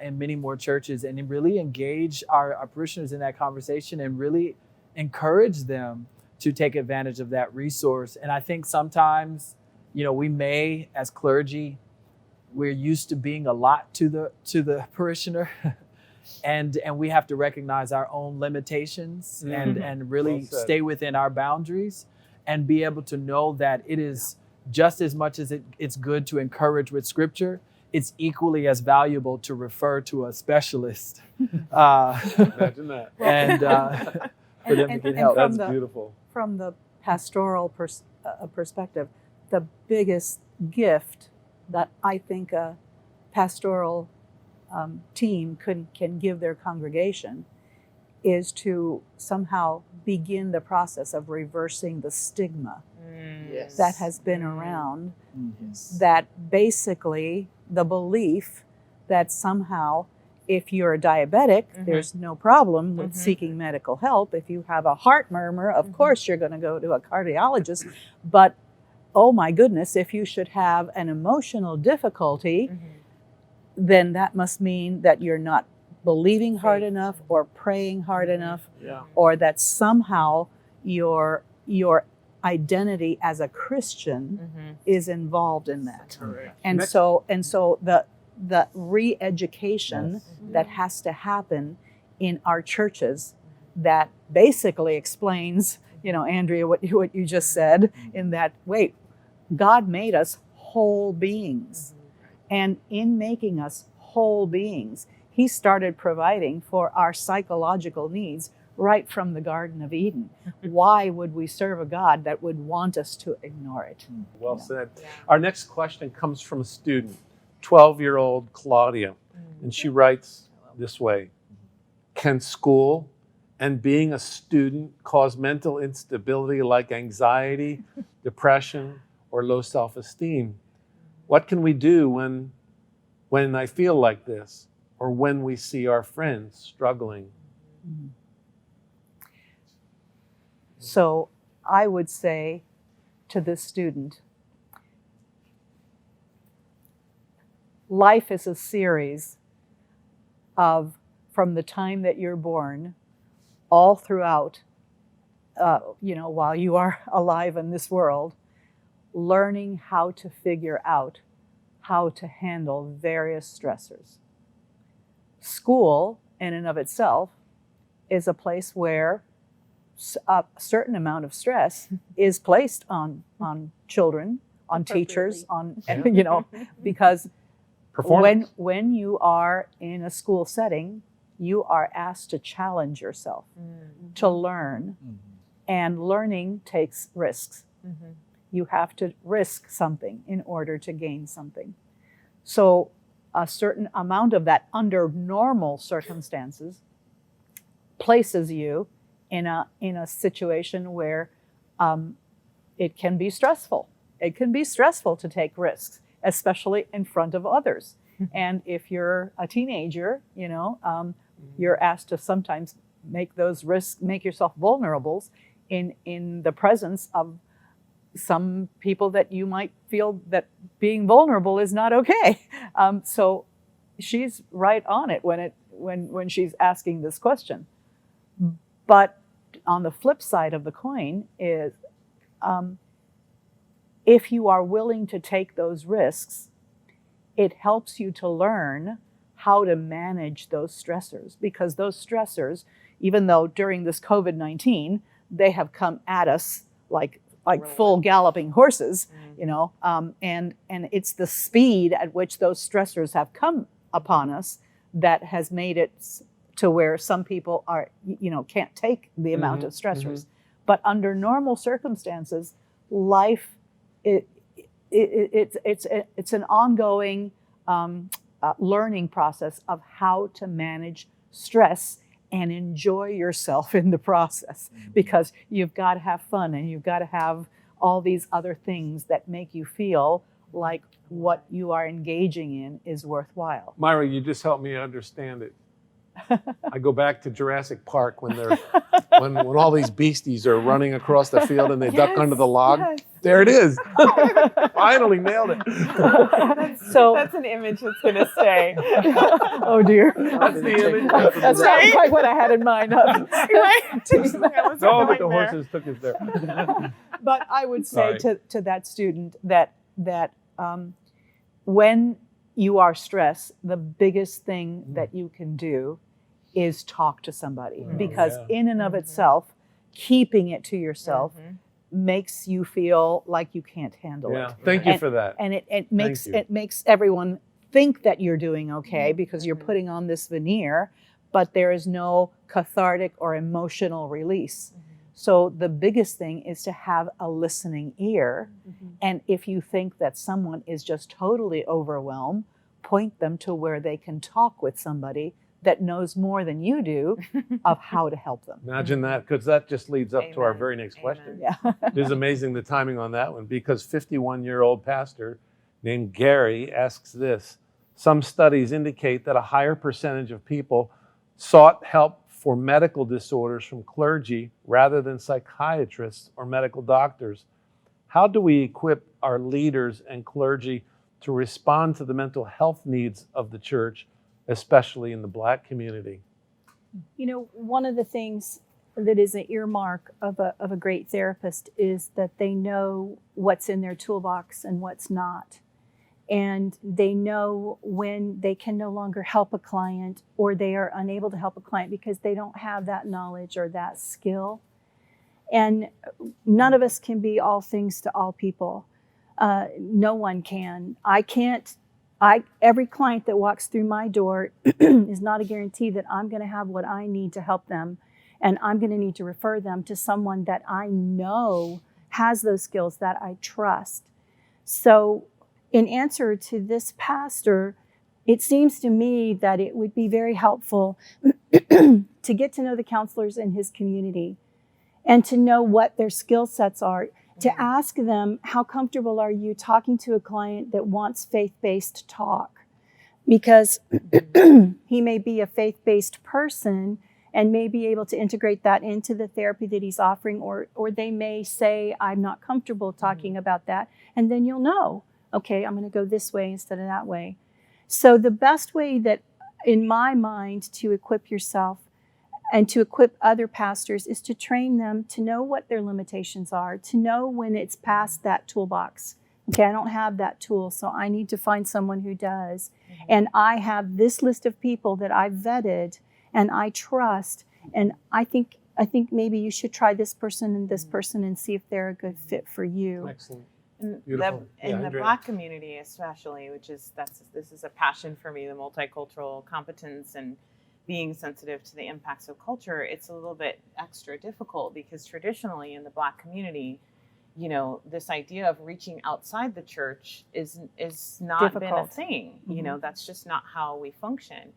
in many more churches, and really engage our parishioners in that conversation and really encourage them to take advantage of that resource. And I think sometimes, you know, we may, as clergy, we're used to being a lot to the parishioner, and we have to recognize our own limitations and really stay within our boundaries and be able to know that it is just as much as it's good to encourage with Scripture, it's equally as valuable to refer to a specialist. Imagine that. And for them to get help. That's beautiful. From the pastoral perspective, the biggest gift that I think a pastoral team can give their congregation is to somehow begin the process of reversing the stigma Yes. that has been around, Yes. that basically the belief that somehow if you're a diabetic, there's no problem with seeking medical help. If you have a heart murmur, of course you're going to go to a cardiologist. But oh my goodness, if you should have an emotional difficulty, then that must mean that you're not believing hard enough or praying hard enough, or that somehow your identity as a Christian is involved in that. Correct. And so the re-education that has to happen in our churches that basically explains, you know, Andrea, what you just said, in that, wait, God made us whole beings. And in making us whole beings, He started providing for our psychological needs right from the Garden of Eden. Why would we serve a God that would want us to ignore it? Well said. Our next question comes from a student, 12-year-old Claudia, and she writes this way: can school and being a student cause mental instability like anxiety, depression, or low self-esteem? What can we do when I feel like this, or when we see our friends struggling? So I would say to this student, life is a series of, from the time that you're born, all throughout, while you are alive in this world, learning how to figure out how to handle various stressors. School, in and of itself, is a place where a certain amount of stress is placed on children, on teachers, because when you are in a school setting, you are asked to challenge yourself, to learn, and learning takes risks. You have to risk something in order to gain something. So a certain amount of that under normal circumstances places you in a situation where it can be stressful. It can be stressful to take risks, especially in front of others. And if you're a teenager, you're asked to sometimes make those risks, make yourself vulnerable in the presence of some people that you might feel that being vulnerable is not okay. So she's right on it when she's asking this question. But on the flip side of the coin is, if you are willing to take those risks, it helps you to learn how to manage those stressors, because those stressors, even though during this COVID-19, they have come at us like like full galloping horses, you know, and it's the speed at which those stressors have come upon us that has made it to where some people are, you know, can't take the amount of stressors. But under normal circumstances, life, it's an ongoing learning process of how to manage stress and enjoy yourself in the process, because you've got to have fun and you've got to have all these other things that make you feel like what you are engaging in is worthwhile. Myra, you just helped me understand it. I go back to Jurassic Park when they're when all these beasties are running across the field and they duck under the log. yes. There it is. Finally nailed it. So That's an image that's going to stay. oh dear. That's the image. That's not quite what I had in mind. Right? No, but the horses took us there. But I would say Sorry. to that student that when you are stressed, the biggest thing that you can do is talk to somebody, because in and of itself, keeping it to yourself makes you feel like you can't handle Yeah, it. thank you for that. And it you. makes everyone think that you're doing okay because you're putting on this veneer, but there is no cathartic or emotional release. So the biggest thing is to have a listening ear. And if you think that someone is just totally overwhelmed, point them to where they can talk with somebody that knows more than you do of how to help them. Imagine that, because that just leads up to our Amen. very next question. Yeah. It is amazing the timing on that one, because 51-year-old pastor named Gary asks this: some studies indicate that a higher percentage of people sought help for medical disorders from clergy rather than psychiatrists or medical doctors. How do we equip our leaders and clergy to respond to the mental health needs of the church, especially in the Black community? You know, one of the things that is an earmark of a great therapist is that they know what's in their toolbox and what's not. And they know when they can no longer help a client, or they are unable to help a client because they don't have that knowledge or that skill. And none of us can be all things to all people. No one can. I can't. Every client that walks through my door is not a guarantee that I'm going to have what I need to help them. And I'm going to need to refer them to someone that I know has those skills, that I trust. So in answer to this pastor, it seems to me that it would be very helpful to get to know the counselors in his community and to know what their skill sets are. To ask them, how comfortable are you talking to a client that wants faith-based talk? Because he may be a faith-based person and may be able to integrate that into the therapy that he's offering, or they may say, I'm not comfortable talking about that. And then you'll know, okay, I'm going to go this way instead of that way. So the best way that, in my mind, to equip yourself and to equip other pastors is to train them to know what their limitations are, to know when it's past that toolbox. Okay, I don't have that tool, so I need to find someone who does. And I have this list of people that I've vetted and I trust, and I think maybe you should try this person and see if they're a good fit for you. Excellent. In Yeah, the Andrea. Black community especially, this is a passion for me, the multicultural competence and being sensitive to the impacts of culture. It's a little bit extra difficult because traditionally in the Black community, you know, this idea of reaching outside the church is not been a thing. You know, that's just not how we function.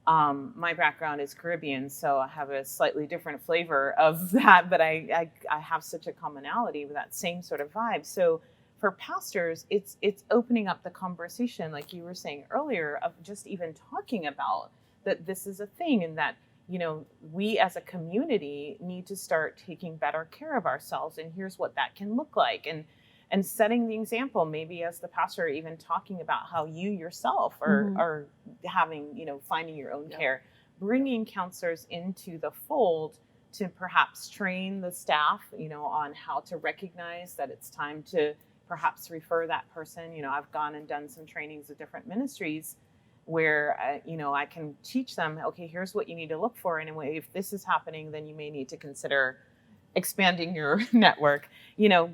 My background is Caribbean, so I have a slightly different flavor of that, but I have such a commonality with that same sort of vibe. So for pastors, it's opening up the conversation, like you were saying earlier, of just even talking about that this is a thing, and that, you know, we as a community need to start taking better care of ourselves, and here's what that can look like. And setting the example, maybe as the pastor, even talking about how you yourself are having, you know, finding your own care, bringing counselors into the fold to perhaps train the staff, you know, on how to recognize that it's time to perhaps refer that person. You know, I've gone and done some trainings with different ministries where, you know, I can teach them, okay, here's what you need to look for. And if this is happening, then you may need to consider expanding your network,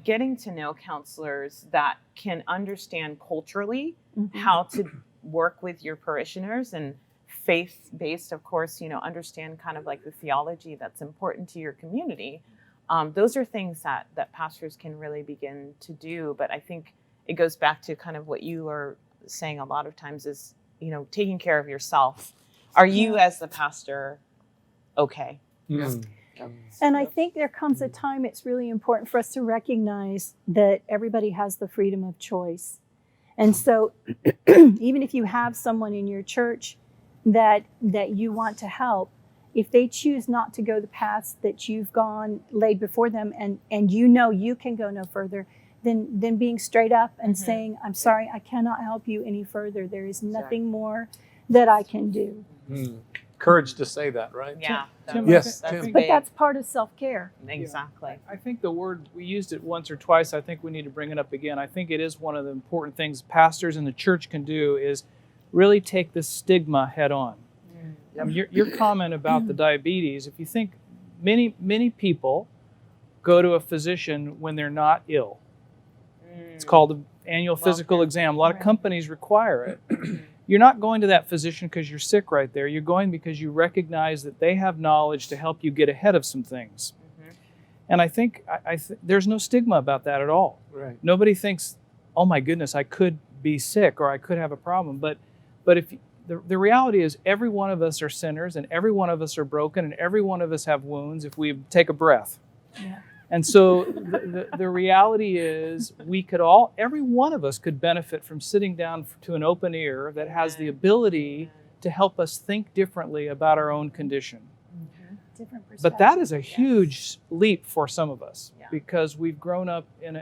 getting to know counselors that can understand culturally Mhm. how to work with your parishioners, and faith-based, of course, understand kind of like the theology that's important to your community. Those are things that pastors can really begin to do. But I think it goes back to kind of what you are saying a lot of times is, taking care of yourself. Are you as the pastor okay? Mm. And I think there comes a time it's really important for us to recognize that everybody has the freedom of choice. And so even if you have someone in your church that you want to help, if they choose not to go the paths that you've laid before them, and you can go no further, then being straight up and saying, I'm sorry, I cannot help you any further. There is nothing more that I can do. Mm. Courage to say that, right? Yeah. Tim, Yes, I Tim. think, But that's part of self-care. Exactly. I think the word, we used it once or twice. I think we need to bring it up again. I think it is one of the important things pastors and the church can do is really take this stigma head on. Your comment about the diabetes, if you think many people go to a physician when they're not ill. It's called the annual physical exam. A lot of companies require it. You're not going to that physician because you're sick right there. You're going because you recognize that they have knowledge to help you get ahead of some things. And I think there's no stigma about that at all. Right. Nobody thinks, oh my goodness, I could be sick or I could have a problem. But if the reality is every one of us are sinners and every one of us are broken and every one of us have wounds if we take a breath. Yeah. And so the reality is every one of us could benefit from sitting down to an open ear that has the ability to help us think differently about our own condition. Different But that is a huge leap for some of us Yeah. because we've grown up in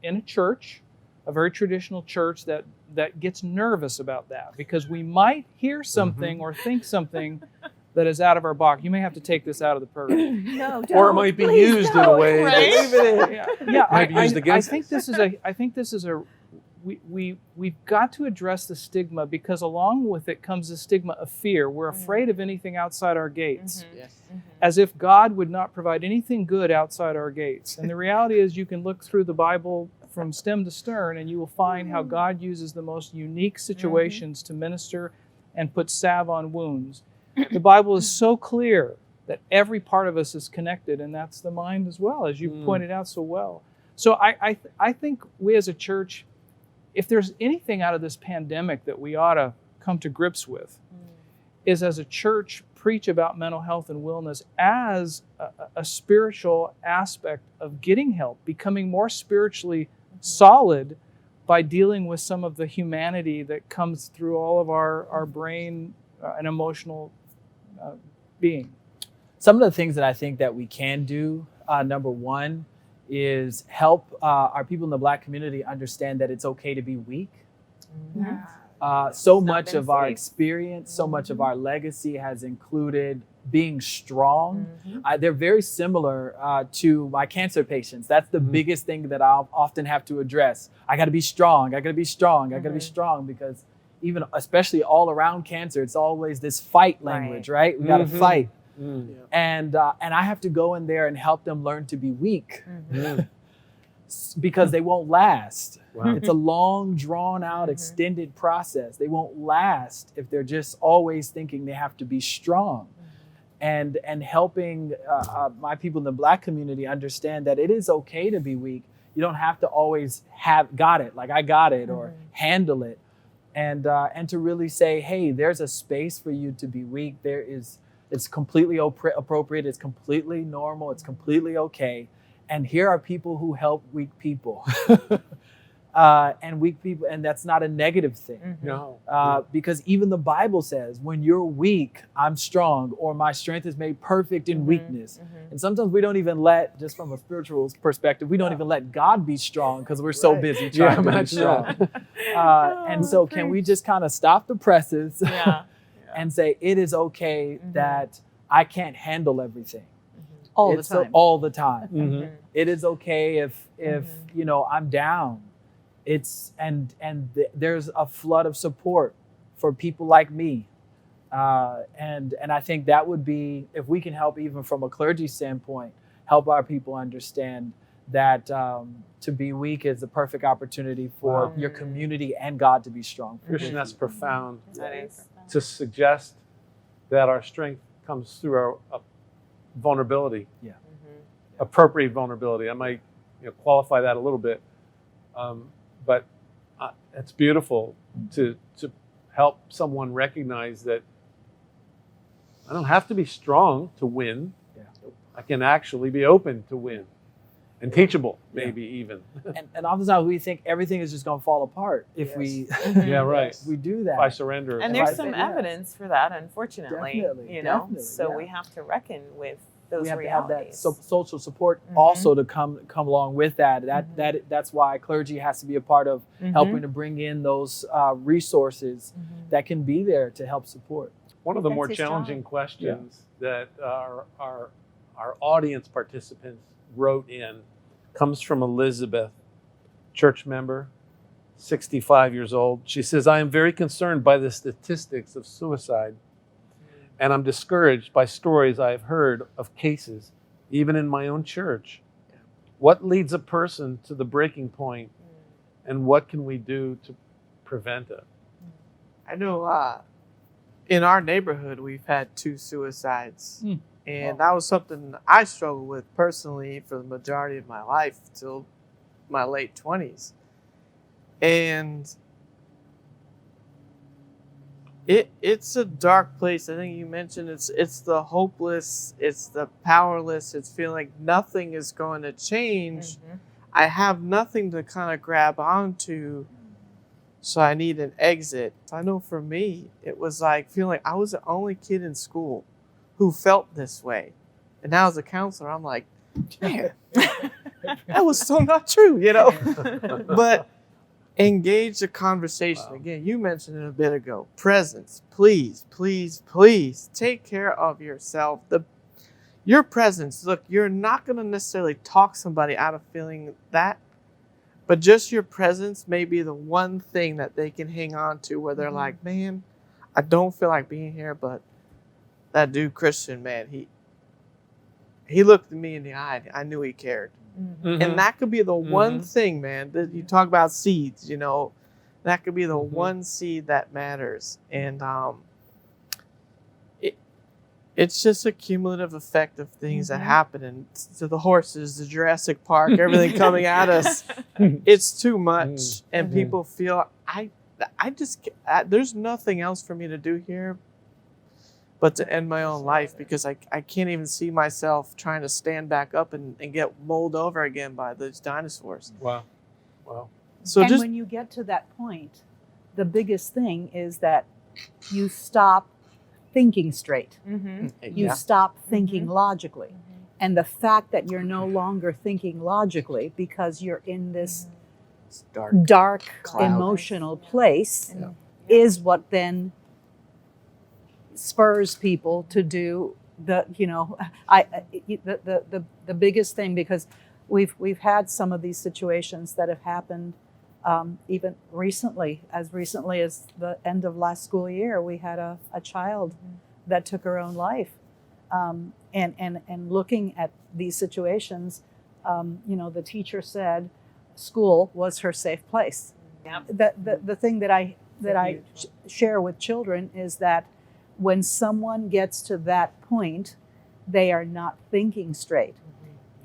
a church, a very traditional church that gets nervous about that because we might hear something or think something that is out of our box. You may have to take this out of the program. No, don't. Or it might be Please used in a don't. way that's Yeah, might be used against I think this is a we've got to address the stigma because along with it comes the stigma of fear. We're afraid of anything outside our gates, as if God would not provide anything good outside our gates. And the reality is you can look through the Bible from stem to stern and you will find how God uses the most unique situations to minister and put salve on wounds. The Bible is so clear that every part of us is connected, and that's the mind as well, as you pointed out so well. So I think we as a church, if there's anything out of this pandemic that we ought to come to grips with, is as a church preach about mental health and wellness as a spiritual aspect of getting help, becoming more spiritually solid by dealing with some of the humanity that comes through all of our brain and emotional being. Some of the things that I think that we can do, number one, is help our people in the Black community understand that it's okay to be weak. So much of our experience, so much of our legacy has included being strong. They're very similar to my cancer patients. That's the biggest thing that I'll often have to address. I got to be strong. I got to be strong. I got to be strong because even, especially all around cancer, it's always this fight language, right? We got to fight. And I have to go in there and help them learn to be weak because they won't last. Wow. It's a long, drawn out, extended process. They won't last if they're just always thinking they have to be strong. And helping my people in the Black community understand that it is okay to be weak. You don't have to always have got it, like I got it, or handle it. And to really say, hey, there's a space for you to be weak. It's completely appropriate. It's completely normal. It's completely okay. And here are people who help weak people. And weak people, and that's not a negative thing. No. Because even the Bible says, when you're weak, I'm strong, or my strength is made perfect in weakness. And sometimes we don't even just from a spiritual perspective, we don't even let God be strong because we're so busy trying to be strong. And so can we just kind of stop the presses and say, it is okay that I can't handle everything. All the time. It is okay if I'm down. There's a flood of support for people like me. And I think that would be, if we can help even from a clergy standpoint, help our people understand that to be weak is the perfect opportunity for Wow. your community and God to be strong. Christian, that's profound. That is. To suggest that our strength comes through our vulnerability, Mhm. appropriate vulnerability. I might qualify that a little bit, but it's beautiful to help someone recognize that I don't have to be strong to win. Yeah. I can actually be open to win and teachable, maybe even. And oftentimes we think everything is just going to fall apart if we Yeah, right. if we do that. If I surrender. And there's Right. some Yeah. evidence for that, unfortunately. Definitely, So definitely, we have to recken with those we have to have that realities. social support Mhm. also to come along with that. Mhm. That's why clergy has to be a part of Mhm. helping to bring in those resources Mhm. that can be there to help support. One of the That's more his challenging job. questions that our audience participants wrote in comes from Elizabeth, church member, 65 years old. She says, I am very concerned by the statistics of suicide, and I'm discouraged by stories I have heard of cases, even in my own church. What leads a person to the breaking point, and what can we do to prevent it? I know in our neighborhood, we've had 2 suicides. Mm. And that was something I struggled with personally for the majority of my life till my late 20s. And it's a dark place. I think you mentioned it's the hopeless, it's the powerless, it's feeling like nothing is going to change. Mhm. I have nothing to kind of grab onto, so I need an exit. I know for me, it was like feeling like I was the only kid in school who felt this way. And now as a counselor, I'm like, man, that was so not true, But engage the conversation. Wow. Again, you mentioned it a bit ago. Presence. Please, please, please take care of yourself. Your presence, look, you're not going to necessarily talk somebody out of feeling that, but just your presence may be the one thing that they can hang on to where they're like, man, I don't feel like being here, but that dude Christian, man, he looked at me in the eye. I knew he cared. Mhm. And that could be the one thing, man, that you talk about seeds, that could be the one seed that matters. And it's just a cumulative effect of things that happen. And to the horses, the Jurassic Park, everything coming at us, it's too much. And people feel, there's nothing else for me to do here but to end my own life, because I can't even see myself trying to stand back up and get mulled over again by those dinosaurs. Wow. So And just when you get to that point, the biggest thing is that you stop thinking straight. Mhm. You stop thinking logically. And the fact that you're no longer thinking logically because you're in this dark Cloud. emotional place Yeah. is what then spurs people to do the biggest thing, because we've had some of these situations that have happened even recently as the end of last school year. We had a child that took her own life, and looking at these situations, the teacher said school was her safe place. Yep. The thing that I share with children is that when someone gets to that point, they are not thinking straight,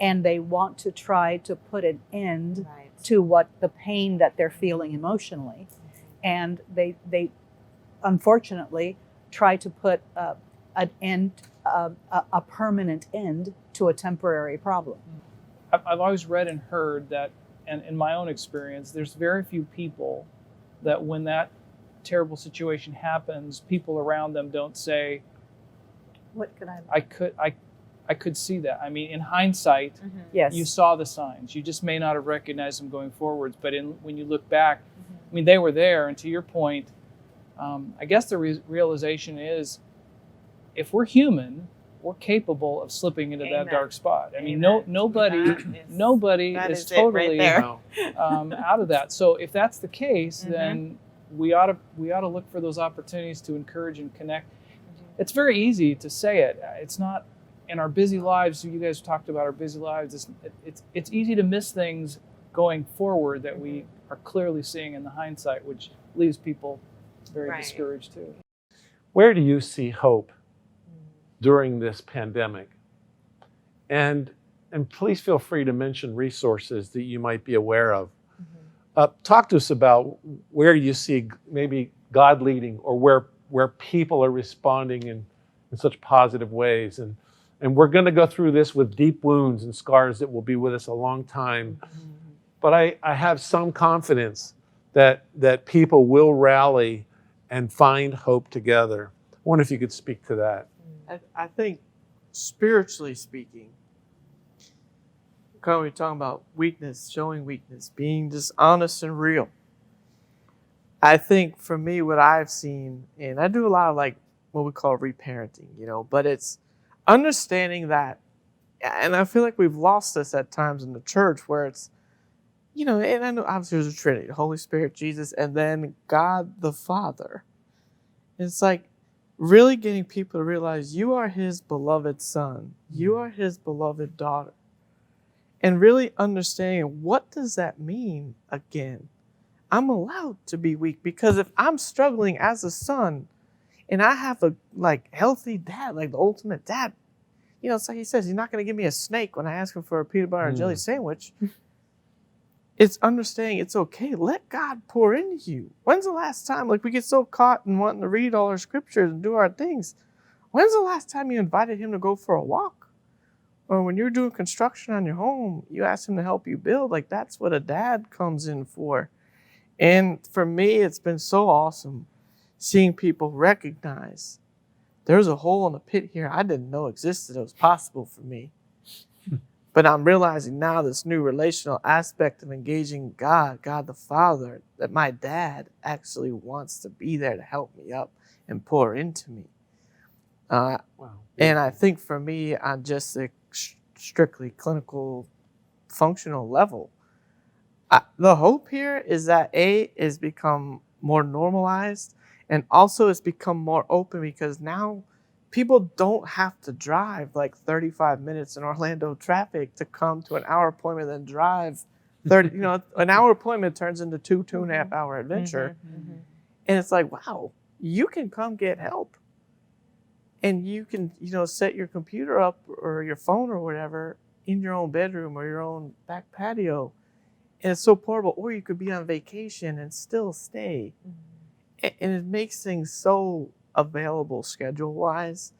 and they want to try to put an end Right. to what the pain that they're feeling emotionally, and they unfortunately try to put an end, a permanent end to a temporary problem. I've always read and heard that, and in my own experience, there's very few people that when that terrible situation happens, people around them don't say, What can I? I could see that. I mean, in hindsight, Yes. you saw the signs. You just may not have recognized them going forwards. But when you look back, I mean, they were there. And to your point, I guess the realization is, if we're human, we're capable of slipping into that Amen. dark spot. I mean, Amen. nobody that is is it right totally there. Wow. out of that. So if that's the case, then we ought to look for those opportunities to encourage and connect. It's very easy to say it. It's not in our busy lives, you guys talked about our busy lives, it's easy to miss things going forward that we are clearly seeing in the hindsight, which leaves people very Right. discouraged too. Where do you see hope during this pandemic? And please feel free to mention resources that you might be aware of. Talk to us about where you see maybe God leading, or where people are responding in such positive ways. And we're going to go through this with deep wounds and scars that will be with us a long time. But I have some confidence that people will rally and find hope together. I wonder if you could speak to that. I think spiritually speaking, we're talking about weakness, showing weakness, being just honest and real. I think for me, what I've seen, and I do a lot of like what we call reparenting, but it's understanding that, and I feel like we've lost this at times in the church where it's, and I know obviously there's a Trinity, the Holy Spirit, Jesus, and then God the Father. It's like really getting people to realize you are His beloved son, you are His beloved daughter. And really understanding, what does that mean again? I'm allowed to be weak, because if I'm struggling as a son and I have a healthy dad, like the ultimate dad, so he says he's not going to give me a snake when I ask him for a peanut butter and jelly sandwich. It's understanding it's okay. Let God pour into you. When's the last time, we get so caught in wanting to read all our scriptures and do our things. When's the last time you invited him to go for a walk? Or when you're doing construction on your home, you ask him to help you build. That's what a dad comes in for. And for me, it's been so awesome seeing people recognize there's a hole in the pit here I didn't know existed. It was possible for me. But I'm realizing now this new relational aspect of engaging God the Father, that my dad actually wants to be there to help me up and pour into me. Wow. And I think for me, on just a strictly clinical, functional level, the hope here is that it's become more normalized, and also it's become more open, because now people don't have to drive 35 minutes in Orlando traffic to come to an hour appointment, then drive 30. An hour appointment turns into 2.5 hour adventure. And it's like, wow, you can come get help. And you can, set your computer up or your phone or whatever in your own bedroom or your own back patio. And it's so portable. Or you could be on vacation and still stay. And it makes things so available schedule-wise,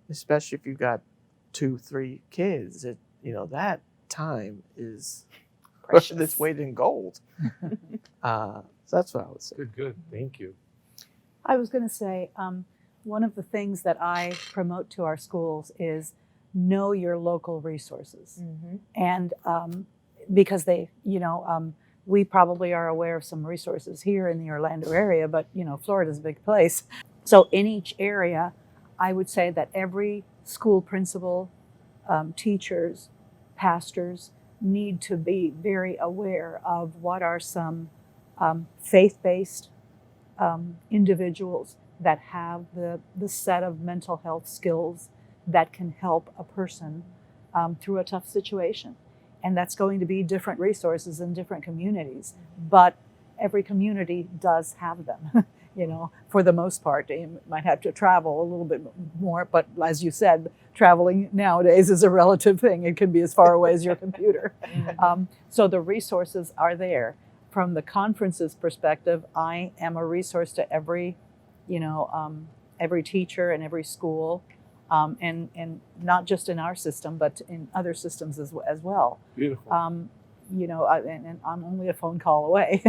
especially if you've got 2-3 kids. That time is precious. It's weighted in gold. So that's what I would say. Good. Thank you. I was going to say, one of the things that I promote to our schools is know your local resources. And because we probably are aware of some resources here in the Orlando area, but Florida's a big place. So in each area, I would say that every school principal, teachers, pastors need to be very aware of what are some faith-based individuals that have the set of mental health skills that can help a person through a tough situation. And that's going to be different resources in different communities, but every community does have them, for the most part. You might have to travel a little bit more, but as you said, traveling nowadays is a relative thing. It can be as far away as your computer. So the resources are there. From the conference's perspective, I am a resource to every teacher and every school, and not just in our system, but in other systems as well. Beautiful. And I'm only a phone call away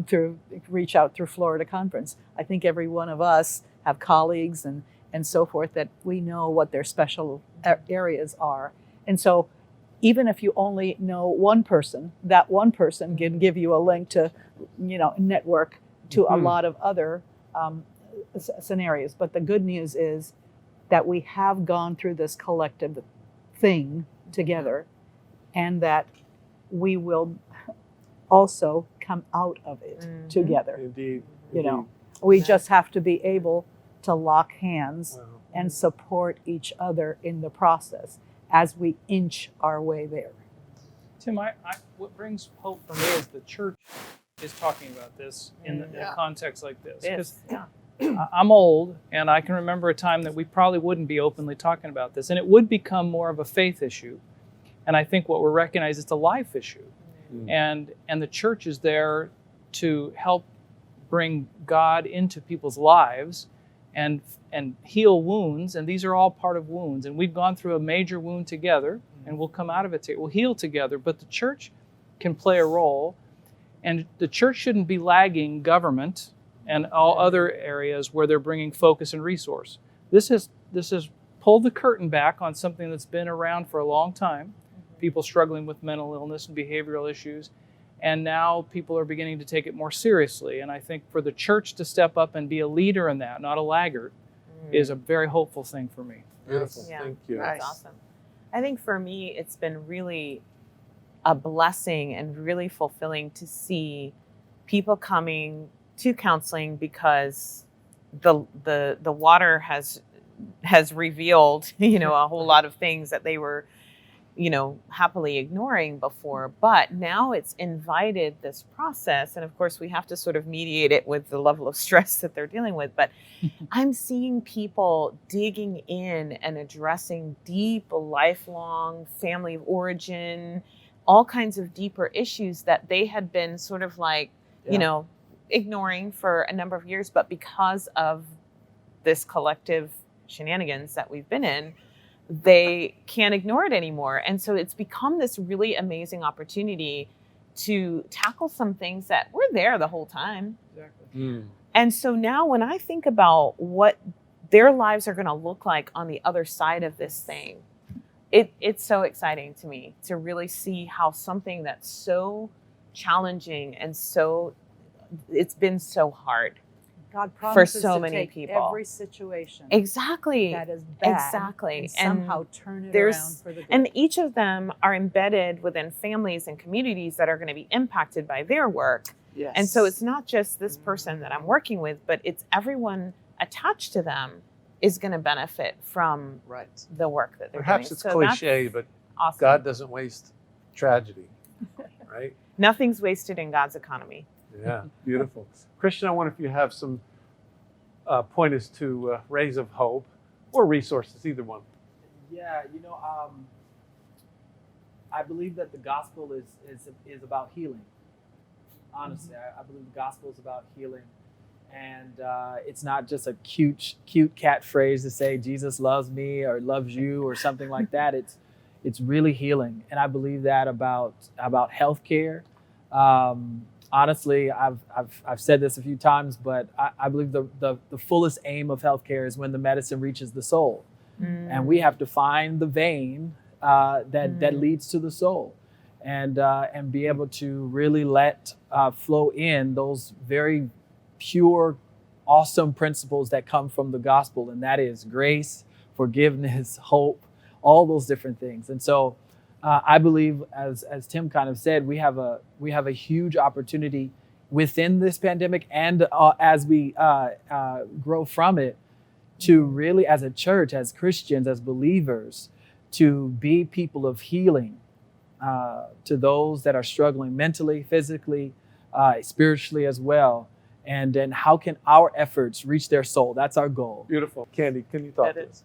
to reach out through Florida Conference. I think every one of us have colleagues and so forth that we know what their special areas are. And so even if you only know one person, that one person can give you a link to, network to a lot of other scenarios. But the good news is that we have gone through this collective thing together, and that we will also come out of it together. Indeed. We just have to be able to lock hands and support each other in the process as we inch our way there. Tim, what brings hope for me is the church is talking about this in a context like this. Because I'm old, and I can remember a time that we probably wouldn't be openly talking about this, and it would become more of a faith issue. And I think what we're recognizing is a life issue. And the church is there to help bring God into people's lives and heal wounds. And these are all part of wounds. And we've gone through a major wound together, and we'll come out of it together. We'll heal together, but the church can play a role. And the church shouldn't be lagging government and all other areas where they're bringing focus and resource. This has pulled the curtain back on something that's been around for a long time. People struggling with mental illness and behavioral issues. And now people are beginning to take it more seriously. And I think for the church to step up and be a leader in that, not a laggard, is a very hopeful thing for me. Beautiful. Yeah. Thank you. That's awesome. I think for me, it's been really a blessing and really fulfilling to see people coming to counseling because the water has revealed, a whole lot of things that they were, happily ignoring before. But now it's invited this process. And of course, we have to sort of mediate it with the level of stress that they're dealing with. But I'm seeing people digging in and addressing deep, lifelong family of origin, all kinds of deeper issues that they had been sort of like, ignoring for a number of years. But because of this collective shenanigans that we've been in, they can't ignore it anymore. And so it's become this really amazing opportunity to tackle some things that were there the whole time. Exactly. And so now when I think about what their lives are going to look like on the other side of this thing, it's so exciting to me to really see how something that's so challenging and it's been so hard. God promises so to many take people. every situation Exactly. that is bad Exactly. and somehow turn it there's- around for the good. And each of them are embedded within families and communities that are going to be impacted by their work. Yes. And so it's not just this person that I'm working with, but it's everyone attached to them is going to benefit from the work that they're Perhaps doing. it's So cliche, that's but awesome. God doesn't waste tragedy, right? Nothing's wasted in God's economy. Yeah, beautiful. Christian, I wonder if you have some pointers to rays of hope or resources, either one. Yeah, I believe that the gospel is about healing. Honestly, I believe the gospel is about healing, and it's not just a cute catchphrase to say Jesus loves me or loves you or something like that. It's really healing, and I believe that about healthcare. Honestly, I've said this a few times, but I believe the fullest aim of healthcare is when the medicine reaches the soul, and we have to find the vein that leads to the soul, and be able to really let flow in those very pure, awesome principles that come from the gospel, and that is grace, forgiveness, hope, all those different things. And so I believe, as Tim kind of said, we have a huge opportunity within this pandemic, and as we grow from it, to really, as a church, as Christians, as believers, to be people of healing to those that are struggling mentally, physically, spiritually as well. And then how can our efforts reach their soul? That's our goal. Beautiful. Candy, can you talk to us?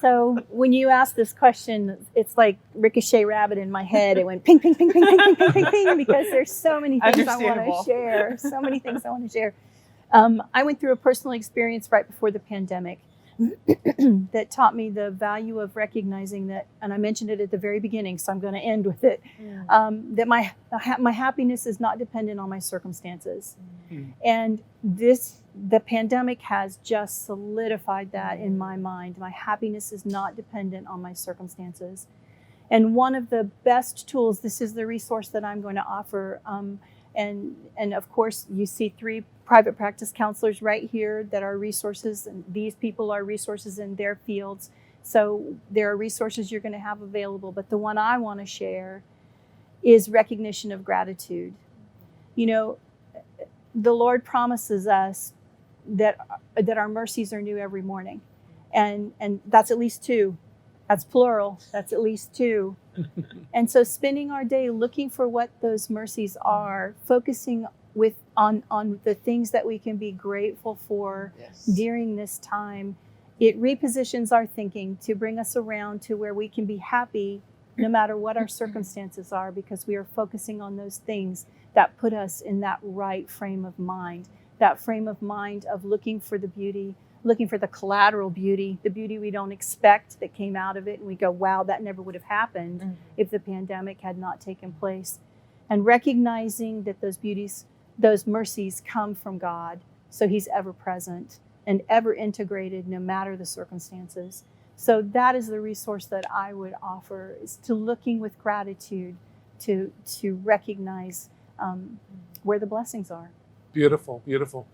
So when you ask this question, it's like Ricochet Rabbit in my head. It went ping, ping, ping, ping, ping, ping, ping, ping, ping, because there's so many things I want Understandable. to share. So many things I want to share. I went through a personal experience right before the pandemic that taught me the value of recognizing that, and I mentioned it at the very beginning, so I'm going to end with it, that my happiness is not dependent on my circumstances. And the pandemic has just solidified that in my mind. My happiness is not dependent on my circumstances. And one of the best tools, this is the resource that I'm going to offer, and of course you see 3 private practice counselors right here that are resources, and these people are resources in their fields. So there are resources you're going to have available, but the one I want to share is recognition of gratitude. The Lord promises us that our mercies are new every morning. And that's at least two. That's plural. That's at least two. And so spending our day looking for what those mercies are, focusing on the things that we can be grateful for Yes. during this time, it repositions our thinking to bring us around to where we can be happy no matter what our circumstances are, because we are focusing on those things that put us in that right frame of mind, that frame of mind of looking for the beauty, looking for the collateral beauty, the beauty we don't expect that came out of it. And we go, wow, that never would have happened if the pandemic had not taken place. And recognizing that those beauties, those mercies come from God. So he's ever present and ever integrated no matter the circumstances. So that is the resource that I would offer, is to looking with gratitude to recognize where the blessings are. Beautiful, beautiful.